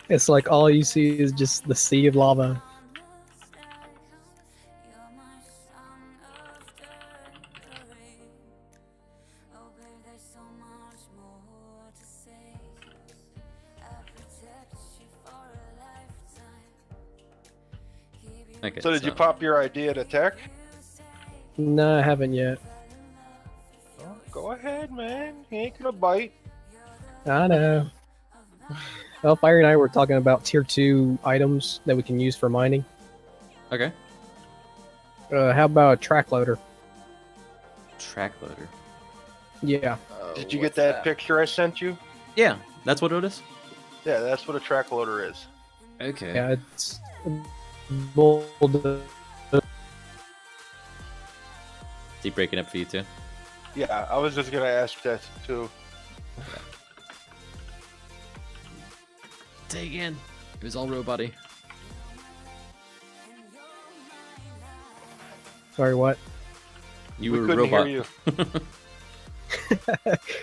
It's like all you see is just the sea of lava. Okay, So did you pop your idea to tech? No, I haven't yet. Oh, go ahead, man. He ain't gonna bite. I know. Well, Fire and I were talking about tier 2 items that we can use for mining. Okay. How about a track loader? Track loader. Yeah. Did you get that picture I sent you? Yeah, that's what it is. Yeah, that's what a track loader is. Okay. Yeah, it's bold. Is he breaking up for you too? Yeah, I was just gonna ask that too. Say again. It was all robot-y. Sorry, what? You We were a couldn't robot. hear you.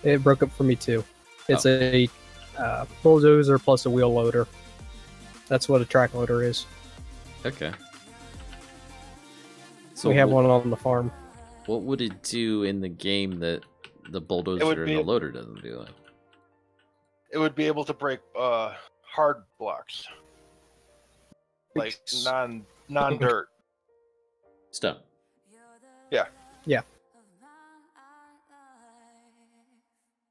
It broke up for me too. It's a bulldozer plus a wheel loader. That's what a track loader is. Okay. So we have one on the farm. What would it do in the game that the bulldozer and the loader doesn't do? It would be able to break hard blocks, like non-dirt. Stone. Yeah. Yeah.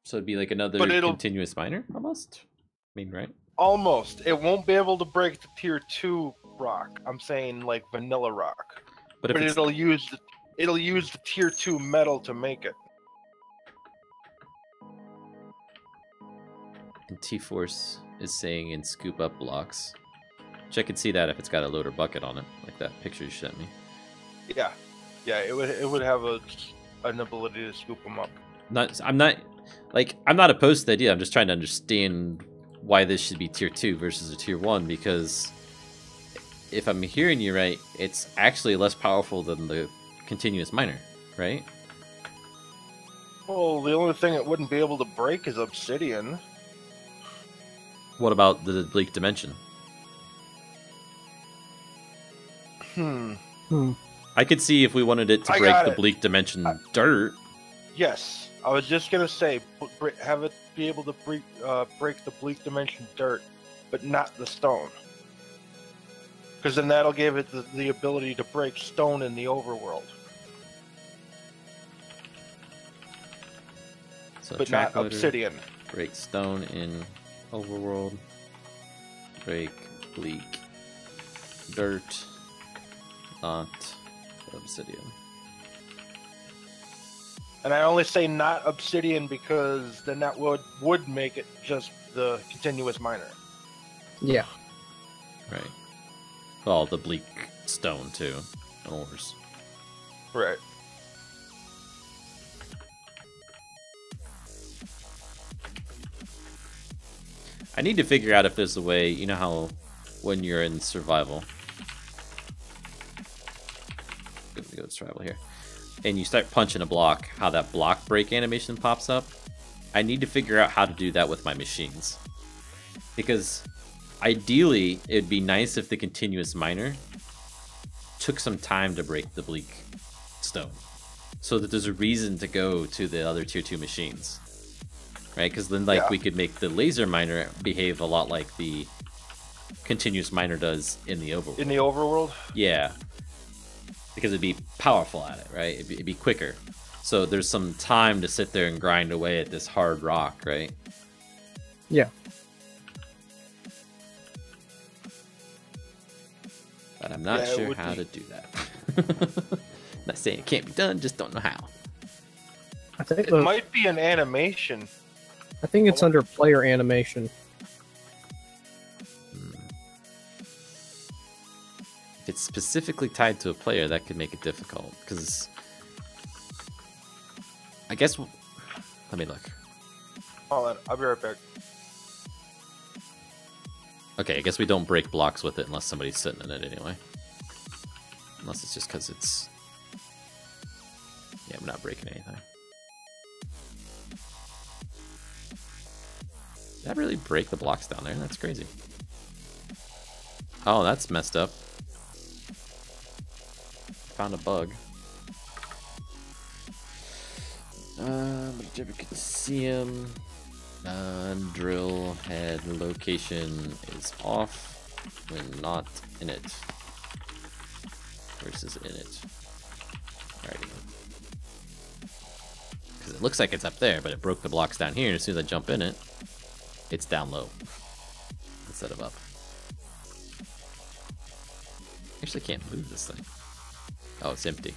So it'd be like another continuous miner, almost. I mean, right? Almost. It won't be able to break the tier 2 rock. I'm saying like vanilla rock. But it'll use the tier 2 metal to make it. And T-Force is saying in scoop up blocks. Which I could see that if it's got a loader bucket on it, like that picture you sent me. Yeah. Yeah, it would have an ability to scoop them up. I'm not opposed to the idea. I'm just trying to understand why this should be tier 2 versus a tier 1, because if I'm hearing you right, it's actually less powerful than the continuous miner, right? Well, the only thing it wouldn't be able to break is obsidian. What about the bleak dimension? I could see if we wanted it to break the bleak dimension dirt. Yes, I was just gonna say, have it be able to break the bleak dimension dirt, but not the stone. Because then that'll give it the ability to break stone in the overworld. So but not obsidian. Break stone in overworld. Break bleak dirt. Not obsidian. And I only say not obsidian because then that would make it just the continuous miner. Yeah. Right. Well, the bleak stone too. Ores. Right. I need to figure out if there's a way, you know how when you're in survival. Let me go to survival here. And you start punching a block, how that block break animation pops up. I need to figure out how to do that with my machines. Because ideally, it'd be nice if the continuous miner took some time to break the bleak stone. So that there's a reason to go to the other tier 2 machines. right? Because then like Yeah. we could make the laser miner behave a lot like the continuous miner does in the overworld. In the overworld? Yeah, because it'd be powerful at it, right? It'd be quicker. So there's some time to sit there and grind away at this hard rock, right? Yeah. But I'm not Yeah, it sure would how be. to do that. Not saying it can't be done, just don't know how. I think It might be an animation. it's under player animation. If it's specifically tied to a player, that could make it difficult. Because I guess, let me look. Hold on, I'll be right back. Okay, I guess we don't break blocks with it unless somebody's sitting in it anyway. Unless it's just because it's... Yeah, we're not breaking anything. Did that really break the blocks down there? That's crazy. Oh, that's messed up. Found a bug. Whichever can see him. Drill head location is off when not in it. Versus in it. Alrighty. Because it looks like it's up there, but it broke the blocks down here. And as soon as I jump in it, it's down low instead of up. Actually, can't move this thing. Oh, it's empty.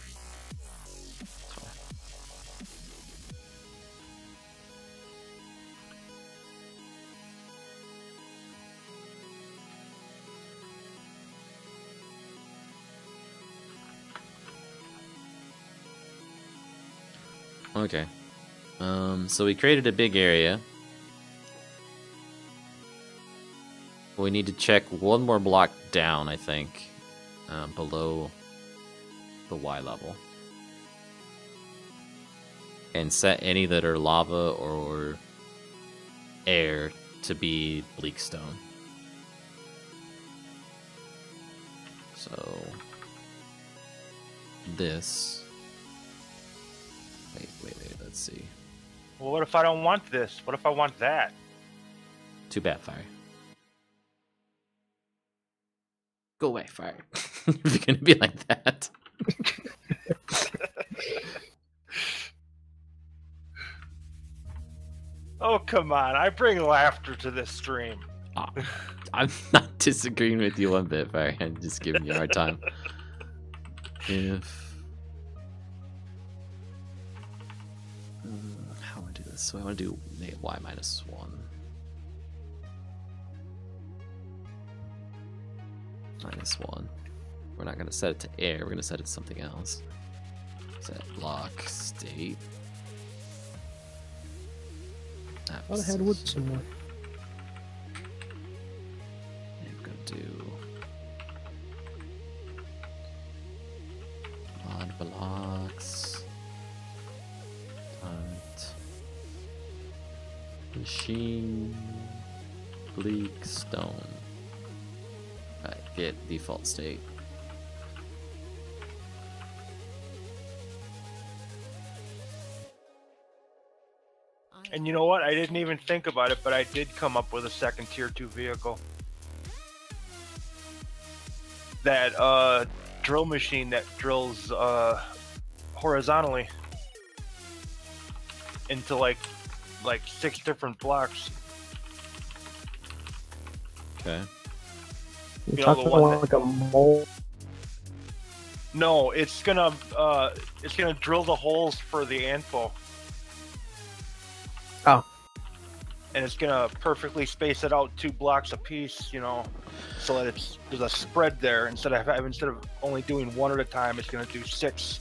Okay. So we created a big area. We need to check one more block down, I think, below the Y level. And set any that are lava or air to be bleak stone. So this... Wait, let's see. Well, what if I don't want this? What if I want that? Too bad, Fire. Go away, Fire. If you're gonna be like that. Oh, come on. I bring laughter to this stream. Oh, I'm not disagreeing with you one bit, Fire. I'm just giving you a hard time. If... how do I do this? So I want to do y minus 1. Minus 1. We're not going to set it to air. We're going to set it to something else. Set block state. I thought I had wood somewhere. And we're going to do mod blocks. Machine bleak stone. Alright, get default state. And you know what? I didn't even think about it, but I did come up with a second tier 2 vehicle. That drill machine that drills horizontally into like 6 different blocks. Okay. You're You know, talking the one like a mole. No, it's gonna drill the holes for the anvil. Oh. And it's gonna perfectly space it out 2 blocks a piece, you know, so that there's a spread there. Instead of only doing 1 at a time, it's gonna do 6.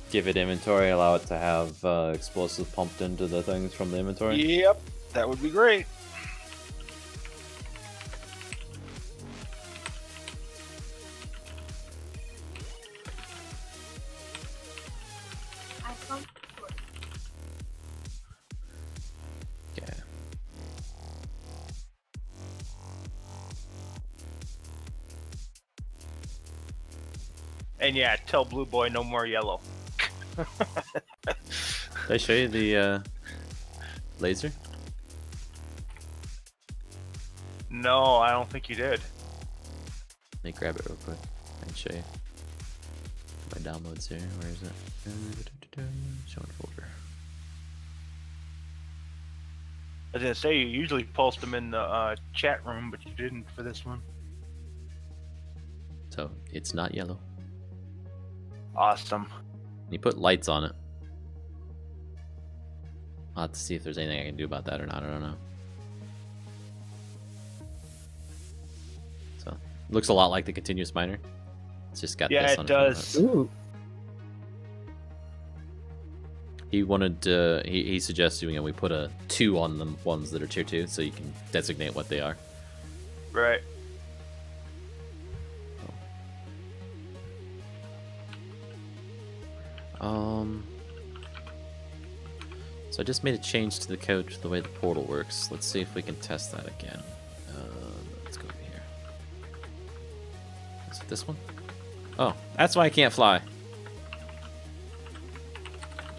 Give it inventory, allow it to have explosives pumped into the things from the inventory. Yep, that would be great. Okay. And yeah, tell Blue Boy no more yellow. Did I show you the laser? No, I don't think you did. Let me grab it real quick and show you. My downloads here. Where is it? Showing folder. I was gonna say you usually post them in the chat room, but you didn't for this one. So it's not yellow. Awesome. You put lights on it. I'll have to see if there's anything I can do about that or not. I don't know. So looks a lot like the continuous miner. It's just got this on it does. Ooh. He wanted he suggested we put a 2 on the ones that are tier 2 so you can designate what they are. Right. So I just made a change to the code to the way the portal works. Let's see if we can test that again. Let's go over here. Is it this one? Oh, that's why I can't fly.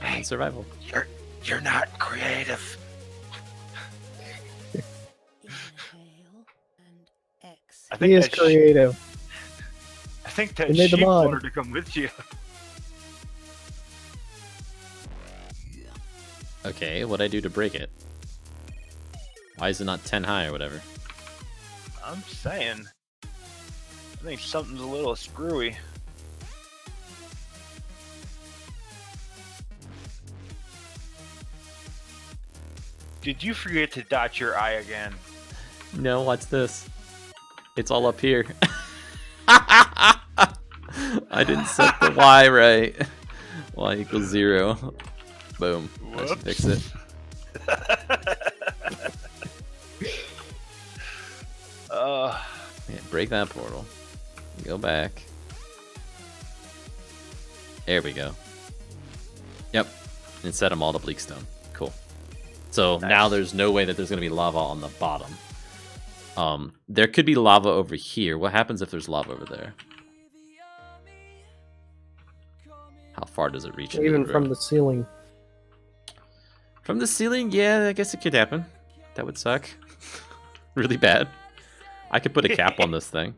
I'm in survival. You're not creative. I think He is that creative. I think that They made the sheep mod. wanted to come with you. Okay, what'd I do to break it? Why is it not 10 high or whatever? I'm saying. I think something's a little screwy. Did you forget to dot your I again? No, what's this? It's all up here. I didn't set the Y right. Y equals 0. Boom. I should fix it. Yeah, break that portal. Go back. There we go. Yep. And set them all to bleakstone. Cool. So Nice. now there's no way that there's going to be lava on the bottom. There could be lava over here. What happens if there's lava over there? How far does it reach? into Even the from room? the ceiling. From the ceiling? Yeah, I guess it could happen. That would suck. Really bad. I could put a cap on this thing.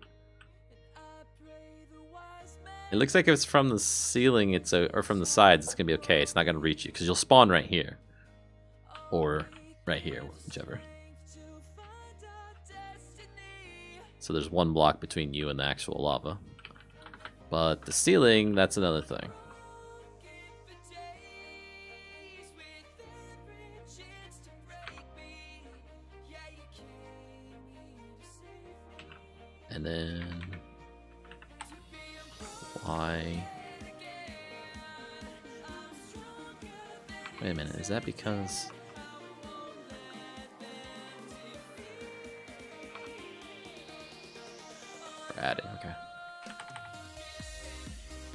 It looks like if it's from the ceiling, or from the sides, it's gonna be okay. It's not gonna reach you because you'll spawn right here, or right here, whichever. So there's one block between you and the actual lava. But the ceiling, that's another thing. And then why? Wait a minute, is that because we're adding? Okay.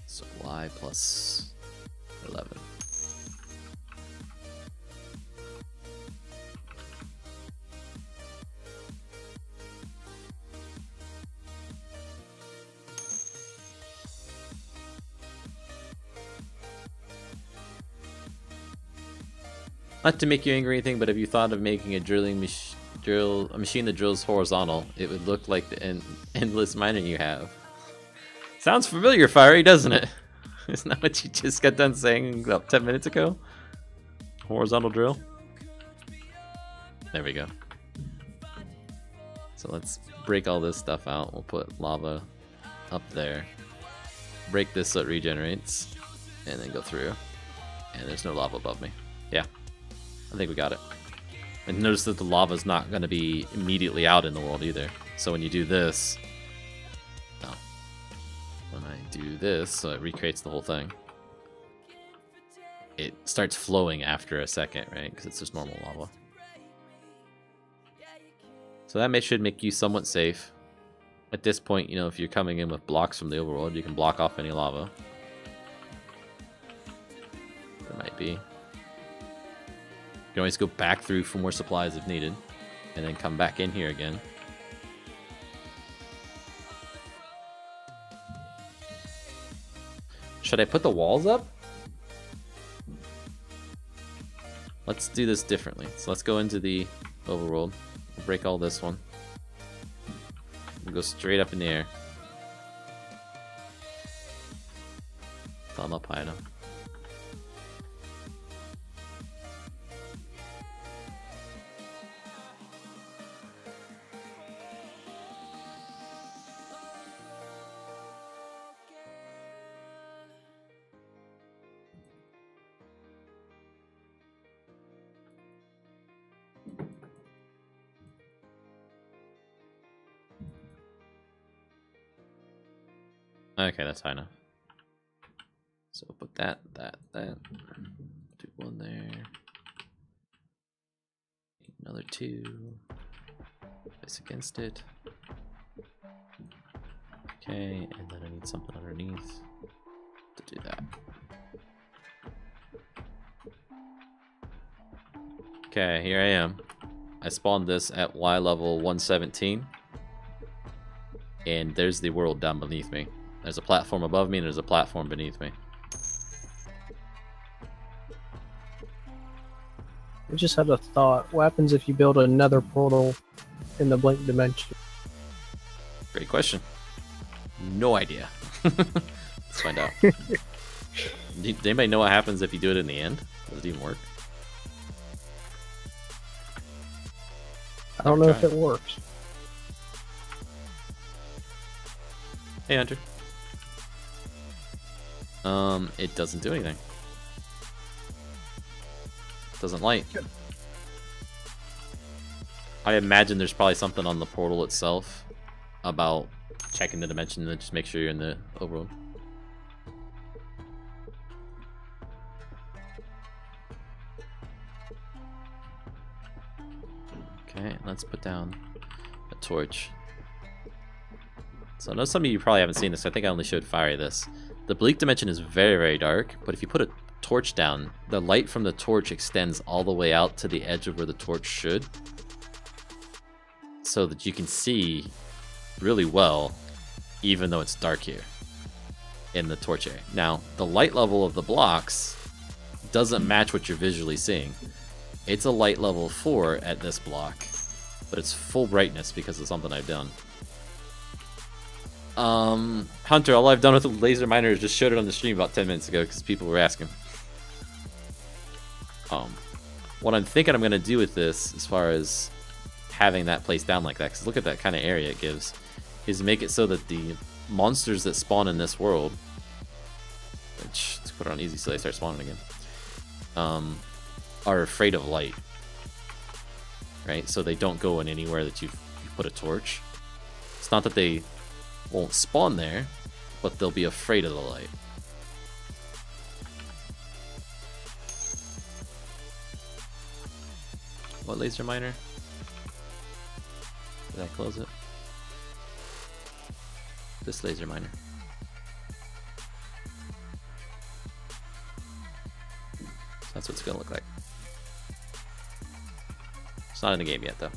So y plus 11. Not to make you angry or anything, but have you thought of making a a machine that drills horizontal? It would look like the endless mining you have. Sounds familiar, Fiery, doesn't it? Isn't that what you just got done saying about 10 minutes ago? Horizontal drill? There we go. So let's break all this stuff out. We'll put lava up there. Break this so it regenerates. And then go through. And there's no lava above me. Yeah. I think we got it. And notice that the lava's not going to be immediately out in the world either. So when you do this... Oh. When I do this, so it recreates the whole thing. It starts flowing after a second, right? Because it's just normal lava. So that should make you somewhat safe. At this point, you know, if you're coming in with blocks from the overworld, you can block off any lava. There might be. You can always go back through for more supplies if needed, and then come back in here again. Should I put the walls up? let's do this differently. So let's go into the overworld. We'll break all this one. We'll go straight up in the air. Thumb up high enough. Okay, that's high enough. So we'll put that. Do one there. Another 2. Place against it. Okay, and then I need something underneath to do that. Okay, here I am. I spawned this at Y level 117. And there's the world down beneath me. There's a platform above me and there's a platform beneath me. I just had a thought. What happens if you build another portal in the blink dimension? Great question. No idea. Let's find out. Does anybody know what happens if you do it in the end? Does it even work? I don't know if it works. Hey, Hunter. It doesn't do anything. Doesn't light. I imagine there's probably something on the portal itself about checking the dimension and just make sure you're in the overworld. Okay, let's put down a torch. So I know some of you probably haven't seen this. I think I only showed Fiery this. The bleak dimension is very, very dark, but if you put a torch down, the light from the torch extends all the way out to the edge of where the torch should, so that you can see really well, even though it's dark here in the torch area. Now, the light level of the blocks doesn't match what you're visually seeing. It's a light level 4 at this block, but it's full brightness because of something I've done. Hunter, all I've done with the laser miner is just showed it on the stream about 10 minutes ago because people were asking. What I'm thinking I'm going to do with this, as far as having that placed down like that, because look at that kind of area it gives, is make it so that the monsters that spawn in this world, which, let's put it on easy so they start spawning again, are afraid of light. Right? So they don't go in anywhere that you put a torch. It's not that they won't spawn there, but they'll be afraid of the light. What laser miner? Did I close it? This laser miner. So that's what it's gonna look like. It's not in the game yet though.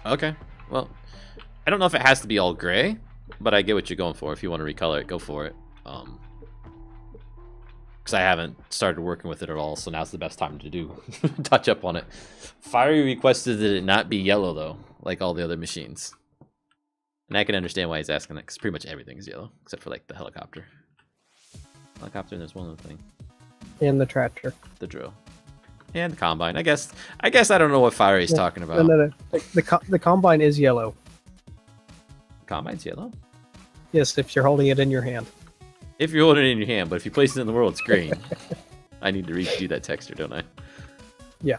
Okay, well, I don't know if it has to be all gray, but I get what you're going for. If you want to recolor it, go for it. Because I haven't started working with it at all, so now's the best time to do touch up on it. Fiery requested that it not be yellow though, like all the other machines. And I can understand why he's asking that, because pretty much everything is yellow, except for like the helicopter. Helicopter, and there's one other thing. And the tractor. The drill. And the combine. I guess I don't know what Fiery's talking about. No. The combine is yellow. Combine's yellow? Yes, if you're holding it in your hand. If you're holding it in your hand, but if you place it in the world, it's green. I need to redo that texture, don't I? Yeah.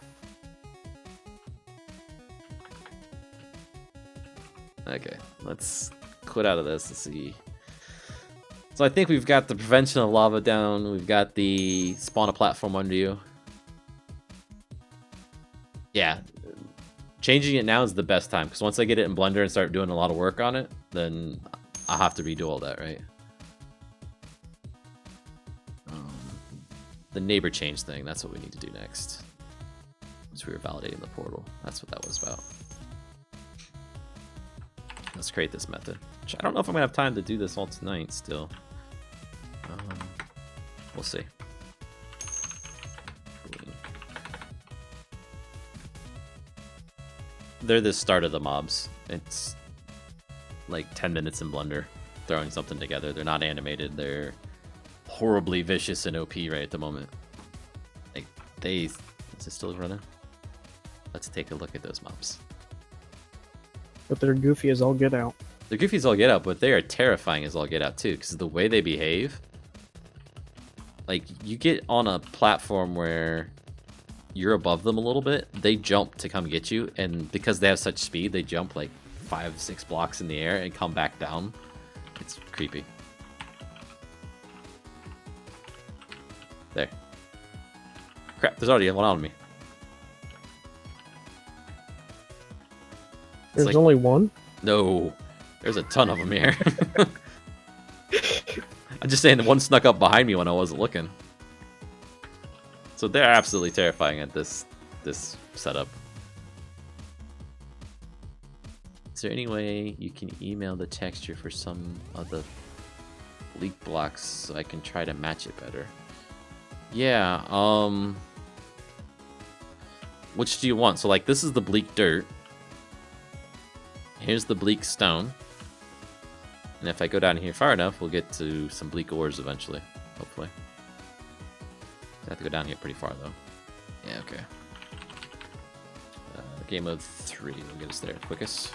Okay, let's quit out of this and see. So I think we've got the prevention of lava down. We've got the spawn a platform under you. Yeah, changing it now is the best time, because once I get it in Blender and start doing a lot of work on it, then I'll have to redo all that, right? the neighbor change thing. That's what we need to do next. So we were validating the portal. That's what that was about. Let's create this method. Which I don't know if I'm gonna have time to do this all tonight still. We'll see. They're the start of the mobs. It's like 10 minutes in Blender throwing something together. They're not animated. They're horribly vicious and OP right at the moment. Like is it still running? Let's take a look at those mobs. But they're goofy as all get out. They're goofy as all get out, but they are terrifying as all get out too, because the way they behave. Like, you get on a platform where you're above them a little bit, they jump to come get you, and because they have such speed, they jump like 5-6 blocks in the air and come back down. It's creepy. There. Crap, there's already one on me. There's like, only one? No, there's a ton of them here. I'm just saying the one snuck up behind me when I wasn't looking. So they're absolutely terrifying at this setup. Is there any way you can email the texture for some of the bleak blocks so I can try to match it better? Yeah, which do you want? So like this is the bleak dirt. Here's the bleak stone. And if I go down here far enough, we'll get to some bleak ores eventually, hopefully. I have to go down here pretty far, though. Yeah, okay. Game mode 3 will get us there quickest.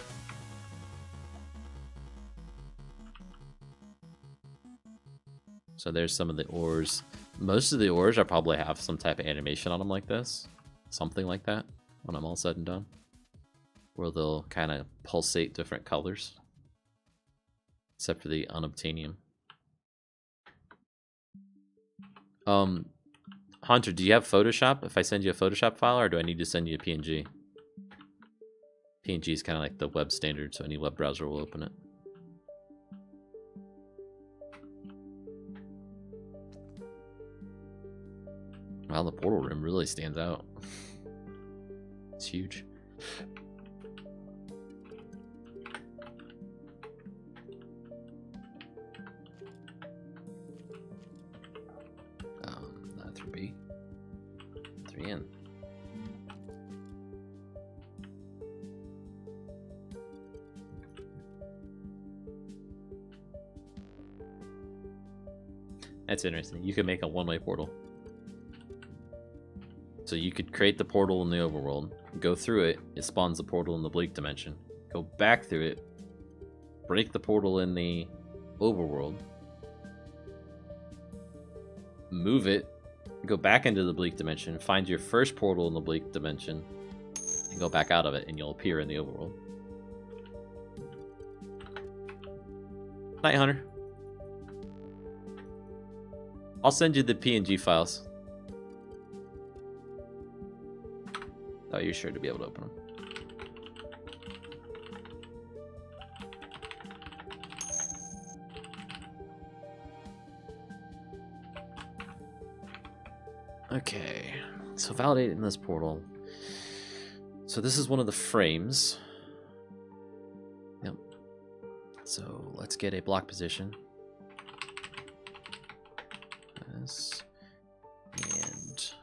So there's some of the ores. Most of the ores are probably have some type of animation on them like this. Something like that, when I'm all said and done. Where they'll kind of pulsate different colors. Except for the unobtainium. Hunter, do you have Photoshop? If I send you a Photoshop file, or do I need to send you a PNG? PNG is kind of like the web standard, so any web browser will open it. Wow, the portal room really stands out. It's huge. Not 3B. 3N. That's interesting. You could make a one-way portal. So you could create the portal in the overworld, go through it, it spawns the portal in the bleak dimension, go back through it, break the portal in the overworld, move it, go back into the bleak dimension, find your first portal in the bleak dimension, and go back out of it, and you'll appear in the overworld. Night Hunter. I'll send you the PNG files. Oh, you're sure to be able to open them. Okay, so validating this portal. So this is one of the frames. Yep. So let's get a block position. This. And let's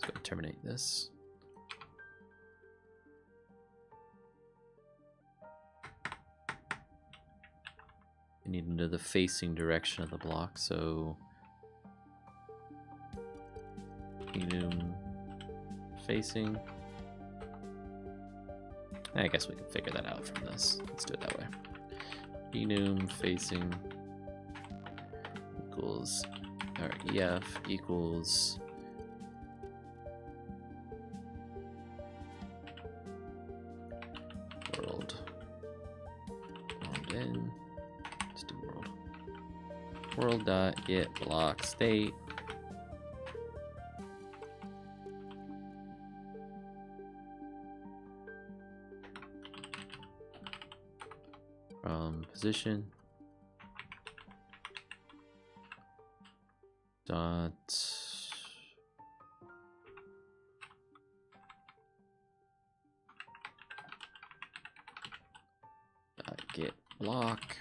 go and terminate this. We need to know the facing direction of the block, so enum facing. I guess we can figure that out from this. Let's do it that way. Enum facing equals, or EF equals world. World in. Let's do world. World dot get block state. From position dot get block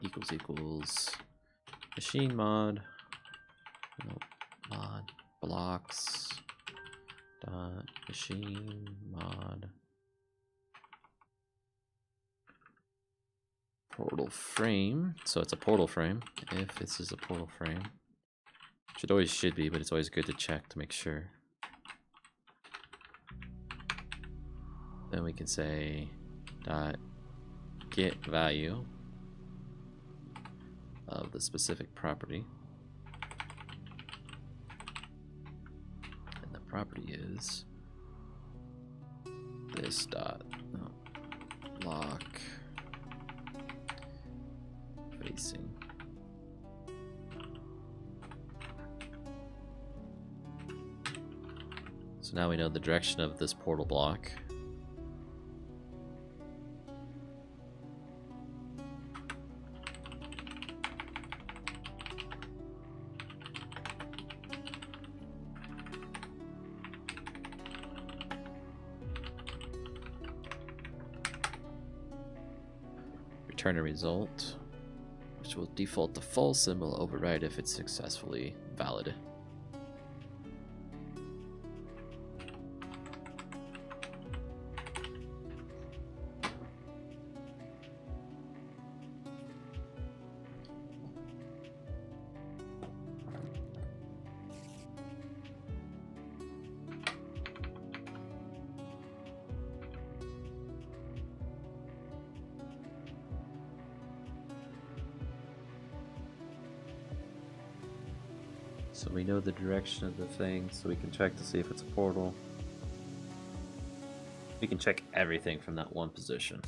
equals machine mod mod blocks dot machine mod portal frame. So it's a portal frame. If this is a portal frame, which it always should be, but it's always good to check to make sure. Then we can say dot get value of the specific property, and the property is this dot block facing. So now we know the direction of this portal block. Return a result, which will default to false and will override if it's successfully valid. So we know the direction of the thing, so we can check to see if it's a portal. We can check everything from that one position.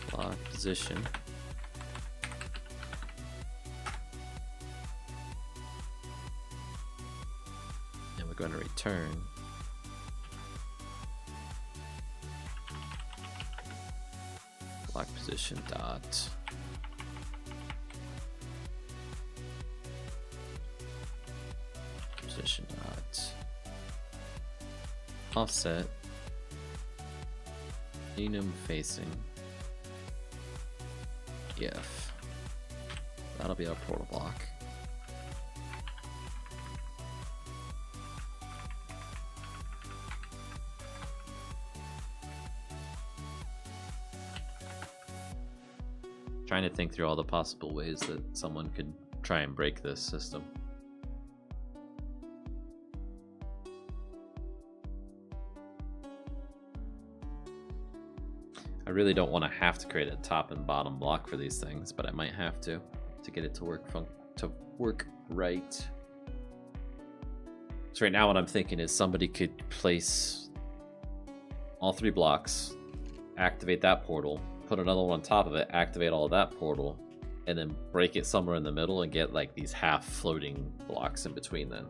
Block position. Going to return block position dot position dot offset enum facing if. That'll be our portal block. Trying to think through all the possible ways that someone could try and break this system. I really don't want to have to create a top and bottom block for these things, but I might have to get it to work right. So right now what I'm thinking is somebody could place all 3 blocks, activate that portal, put another one on top of it, activate all of that portal, and then break it somewhere in the middle and get like these half floating blocks in between then.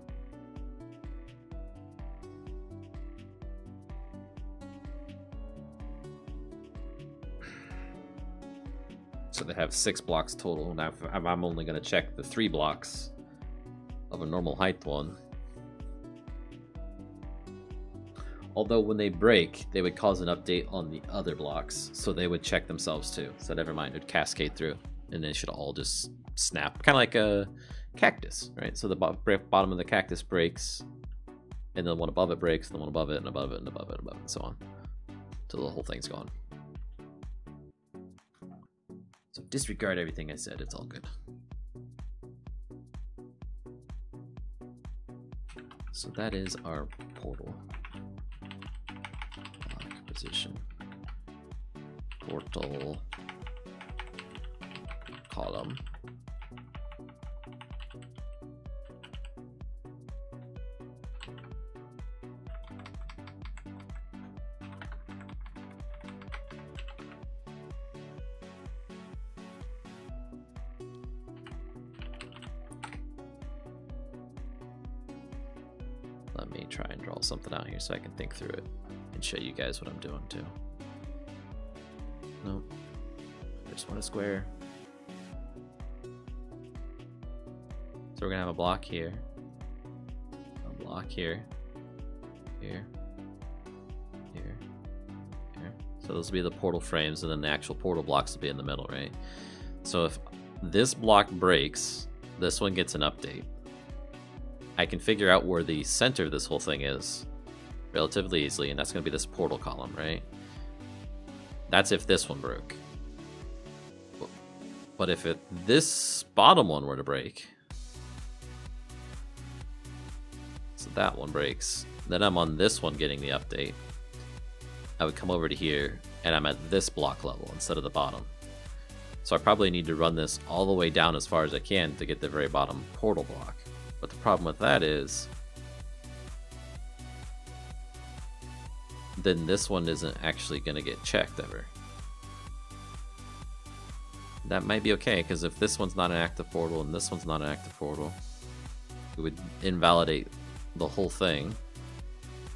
So they have 6 blocks total. Now if I'm only going to check the 3 blocks of a normal height one. Although when they break, they would cause an update on the other blocks, so they would check themselves too. So never mind, it would cascade through, and they should all just snap. Kind of like a cactus, right? So the bottom of the cactus breaks, and the one above it breaks, and the one above it, and above it, and above it, and above it, and so on. Till the whole thing's gone. So disregard everything I said, it's all good. So that is our portal. Position portal column. Let me try and draw something out here so I can think through it and show you guys what I'm doing too. Nope. I just want a square. So we're gonna have a block here. A block here. Here. Here. Here. So those will be the portal frames, and then the actual portal blocks will be in the middle, right? So if this block breaks, this one gets an update. I can figure out where the center of this whole thing is relatively easily, and that's going to be this portal column, right? That's if this one broke. But if this bottom one were to break, so that one breaks, then I'm on this one getting the update. I would come over to here, and I'm at this block level instead of the bottom. So I probably need to run this all the way down as far as I can to get the very bottom portal block. But the problem with that is, then this one isn't actually going to get checked ever. That might be okay, because if this one's not an active portal and this one's not an active portal, it would invalidate the whole thing.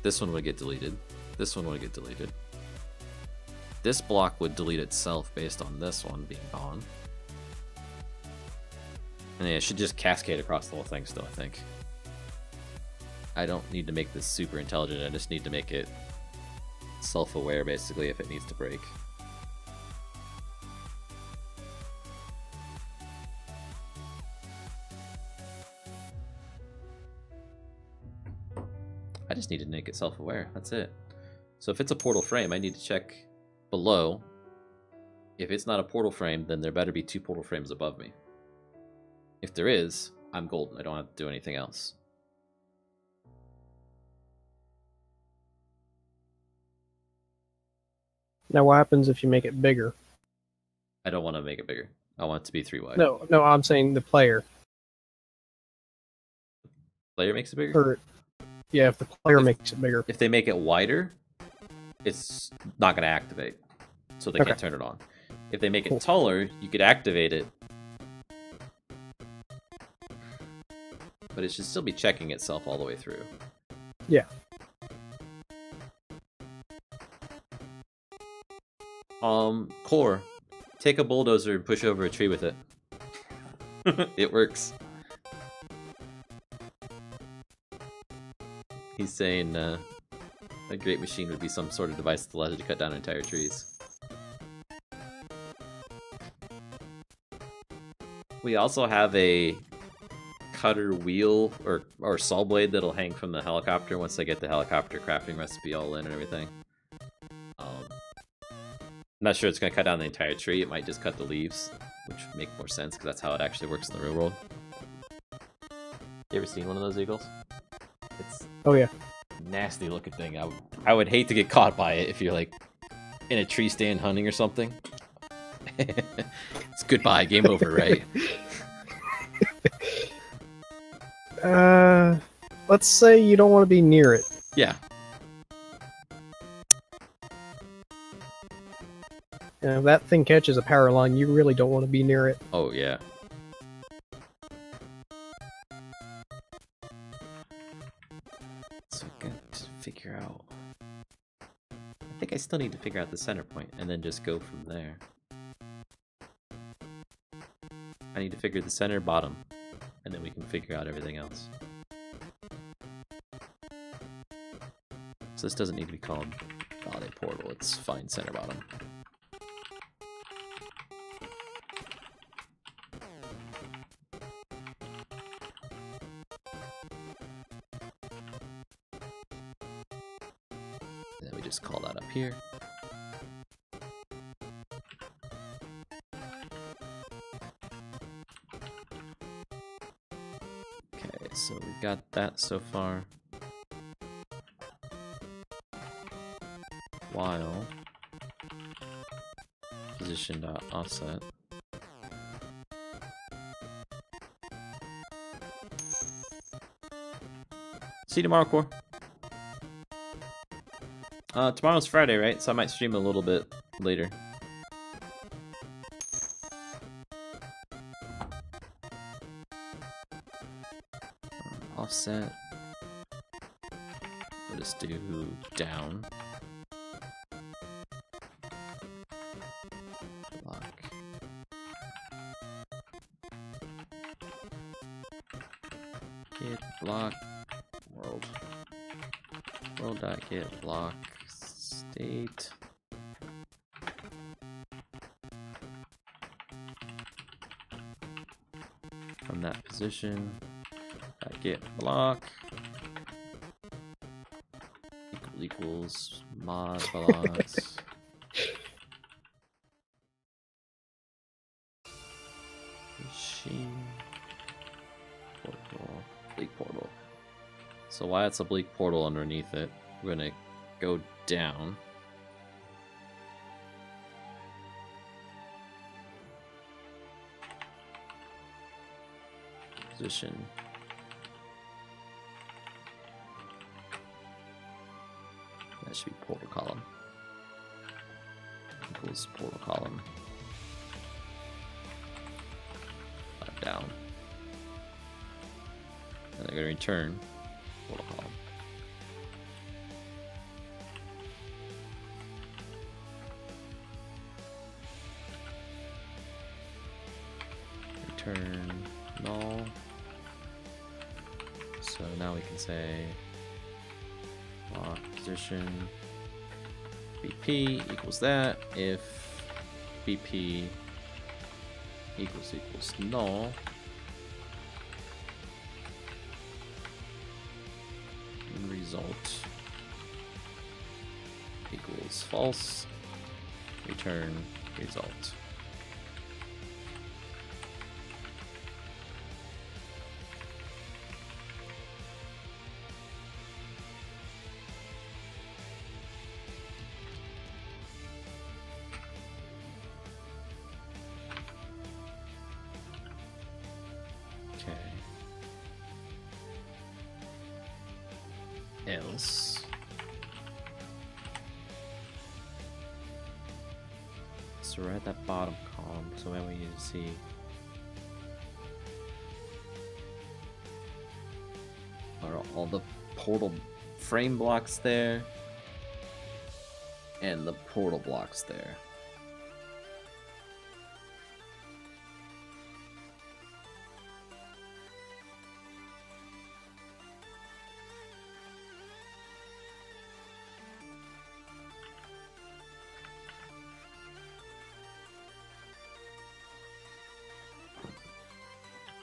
This one would get deleted. This one would get deleted. This block would delete itself based on this one being gone. And yeah, it should just cascade across the whole thing still, I think. I don't need to make this super intelligent, I just need to make it self-aware, basically, if it needs to break. I just need to make it self-aware, that's it. So if it's a portal frame, I need to check below. If it's not a portal frame, then there better be 2 portal frames above me. If there is, I'm golden. I don't have to do anything else. Now what happens if you make it bigger? I don't want to make it bigger. I want it to be 3 wide. No, I'm saying the player. Player makes it bigger? Or, yeah, if the player makes it bigger. If they make it wider, it's not going to activate. So they can't turn it on. If they make it taller, you could activate it. But it should still be checking itself all the way through. Yeah. Core. Take a bulldozer and push over a tree with it. It works. He's saying a great machine would be some sort of device that allows you to cut down entire trees. We also have a cutter wheel or saw blade that'll hang from the helicopter once I get the helicopter crafting recipe all in and everything. I'm not sure it's going to cut down the entire tree. It might just cut the leaves, which would make more sense because that's how it actually works in the real world. You ever seen one of those eagles? It's yeah, nasty looking thing. I would hate to get caught by it if you're like in a tree stand hunting or something. It's goodbye, game over, right? Let's say you don't want to be near it. Yeah. And if that thing catches a power line, you really don't want to be near it. Oh, yeah. So I can just figure out... I think I still need to figure out the center point and then just go from there. I need to figure the center bottom, and then we can figure out everything else. So this doesn't need to be called validate portal, it's find center bottom. And then we just call that up here. Okay, so we got that so far. While position.offset. See you tomorrow, Core. Tomorrow's Friday, right? So I might stream a little bit later. Offset. just do down. Block. Get block world. World.get block state. From that position, get block equals mod blocks. Machine portal, bleak portal. So why it's a bleak portal underneath it, we're gonna go down. Position. That should be portal column. Equals portal column. Down. And I'm going to return portal column. Return null. So now we can say block position BP equals that if BP equals null, and result equals false, return result. Else, so we're at that bottom column, so that way you see are all the portal frame blocks there and the portal blocks there.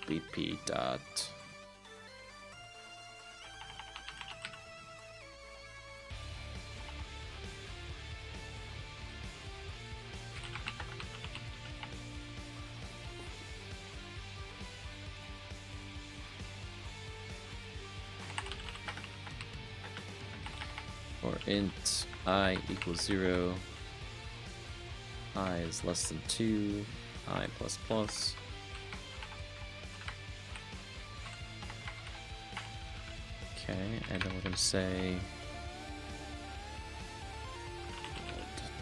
BP dot or int I equals 0, I is less than 2, I plus plus. Okay, and then we're going to say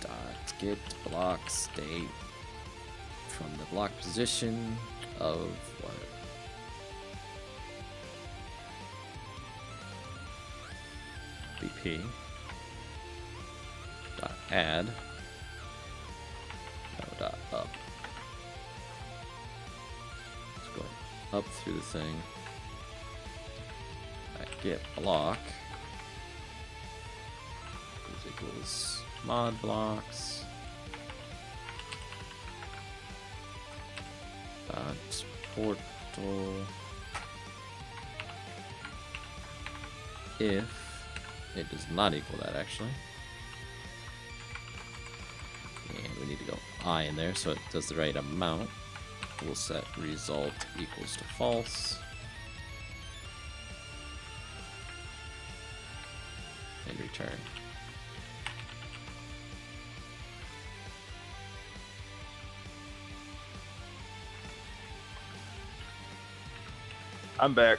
dot get block state from the block position of what? BP dot add dot up. Let's go up through the thing. Get block equals mod blocks dot portal if it does not equal that actually, and we need to go I in there so it does the right amount. We'll set result equals to false. And return. I'm back.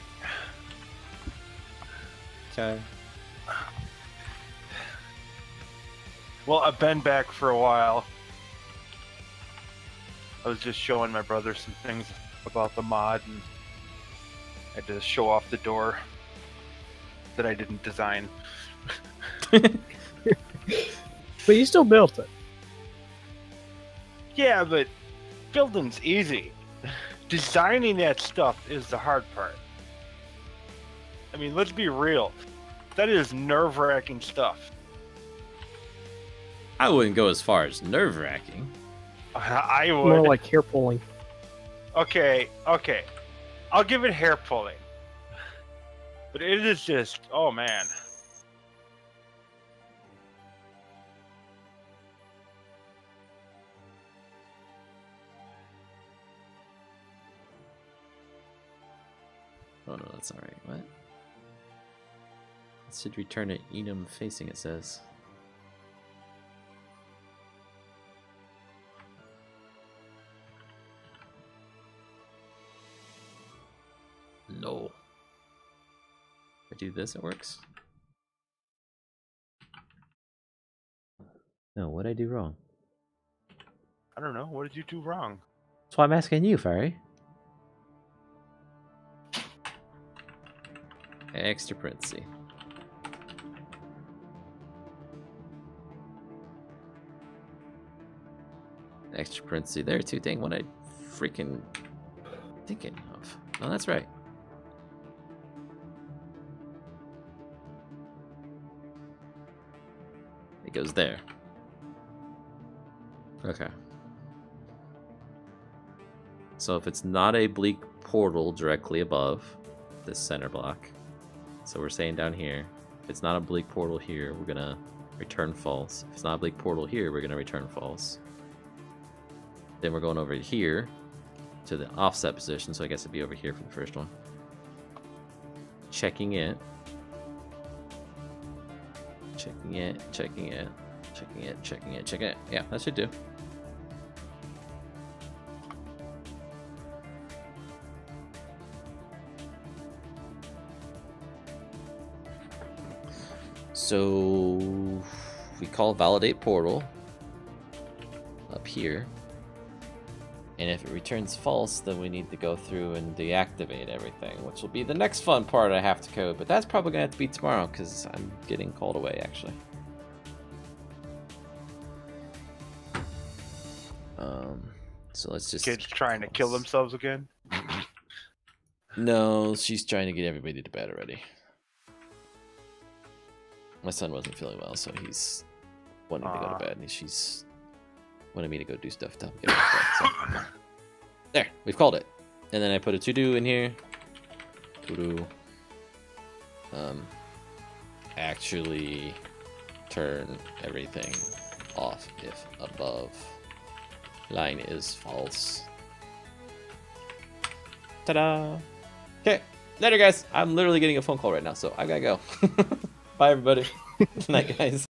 Okay. Well, I've been back for a while. I was just showing my brother some things about the mod, and I had to show off the door that I didn't design. But you still built it. Yeah, but building's easy. Designing that stuff is the hard part. I mean, let's be real. That is nerve-wracking stuff. I wouldn't go as far as nerve-wracking. I would. More like hair pulling. Okay. I'll give it hair pulling. But it is just, oh man. Oh no, that's alright. What? It should return an enum facing, it says. No. If I do this, it works. No, what'd I do wrong? I don't know. What did you do wrong? That's why I'm asking you, Fiery. Extra parenthesis. Extra parenthesis there too. Dang, what I freaking thinking of. Oh, that's right. It goes there. Okay. So if it's not a bleak portal directly above this center block, so we're saying down here, if it's not a bleak portal here, we're gonna return false. If it's not a bleak portal here, we're gonna return false. Then we're going over here to the offset position, so I guess it'd be over here for the first one. Checking it. Checking it, checking it, checking it, checking it, checking it. Yeah, that should do. So we call validate portal up here. And if it returns false, then we need to go through and deactivate everything, which will be the next fun part I have to code. But that's probably going to have to be tomorrow because I'm getting called away, actually. So let's just... Kids trying to kill themselves again? No, she's trying to get everybody to bed already. My son wasn't feeling well, so he's wanting to go to bed, and she's wanted me to go do stuff to help get him to bed. So. There, we've called it. And then I put a to-do in here. To-do. Actually turn everything off if above line is false. Ta-da! Okay, later guys. I'm literally getting a phone call right now, so I gotta go. Bye everybody. Good night, guys.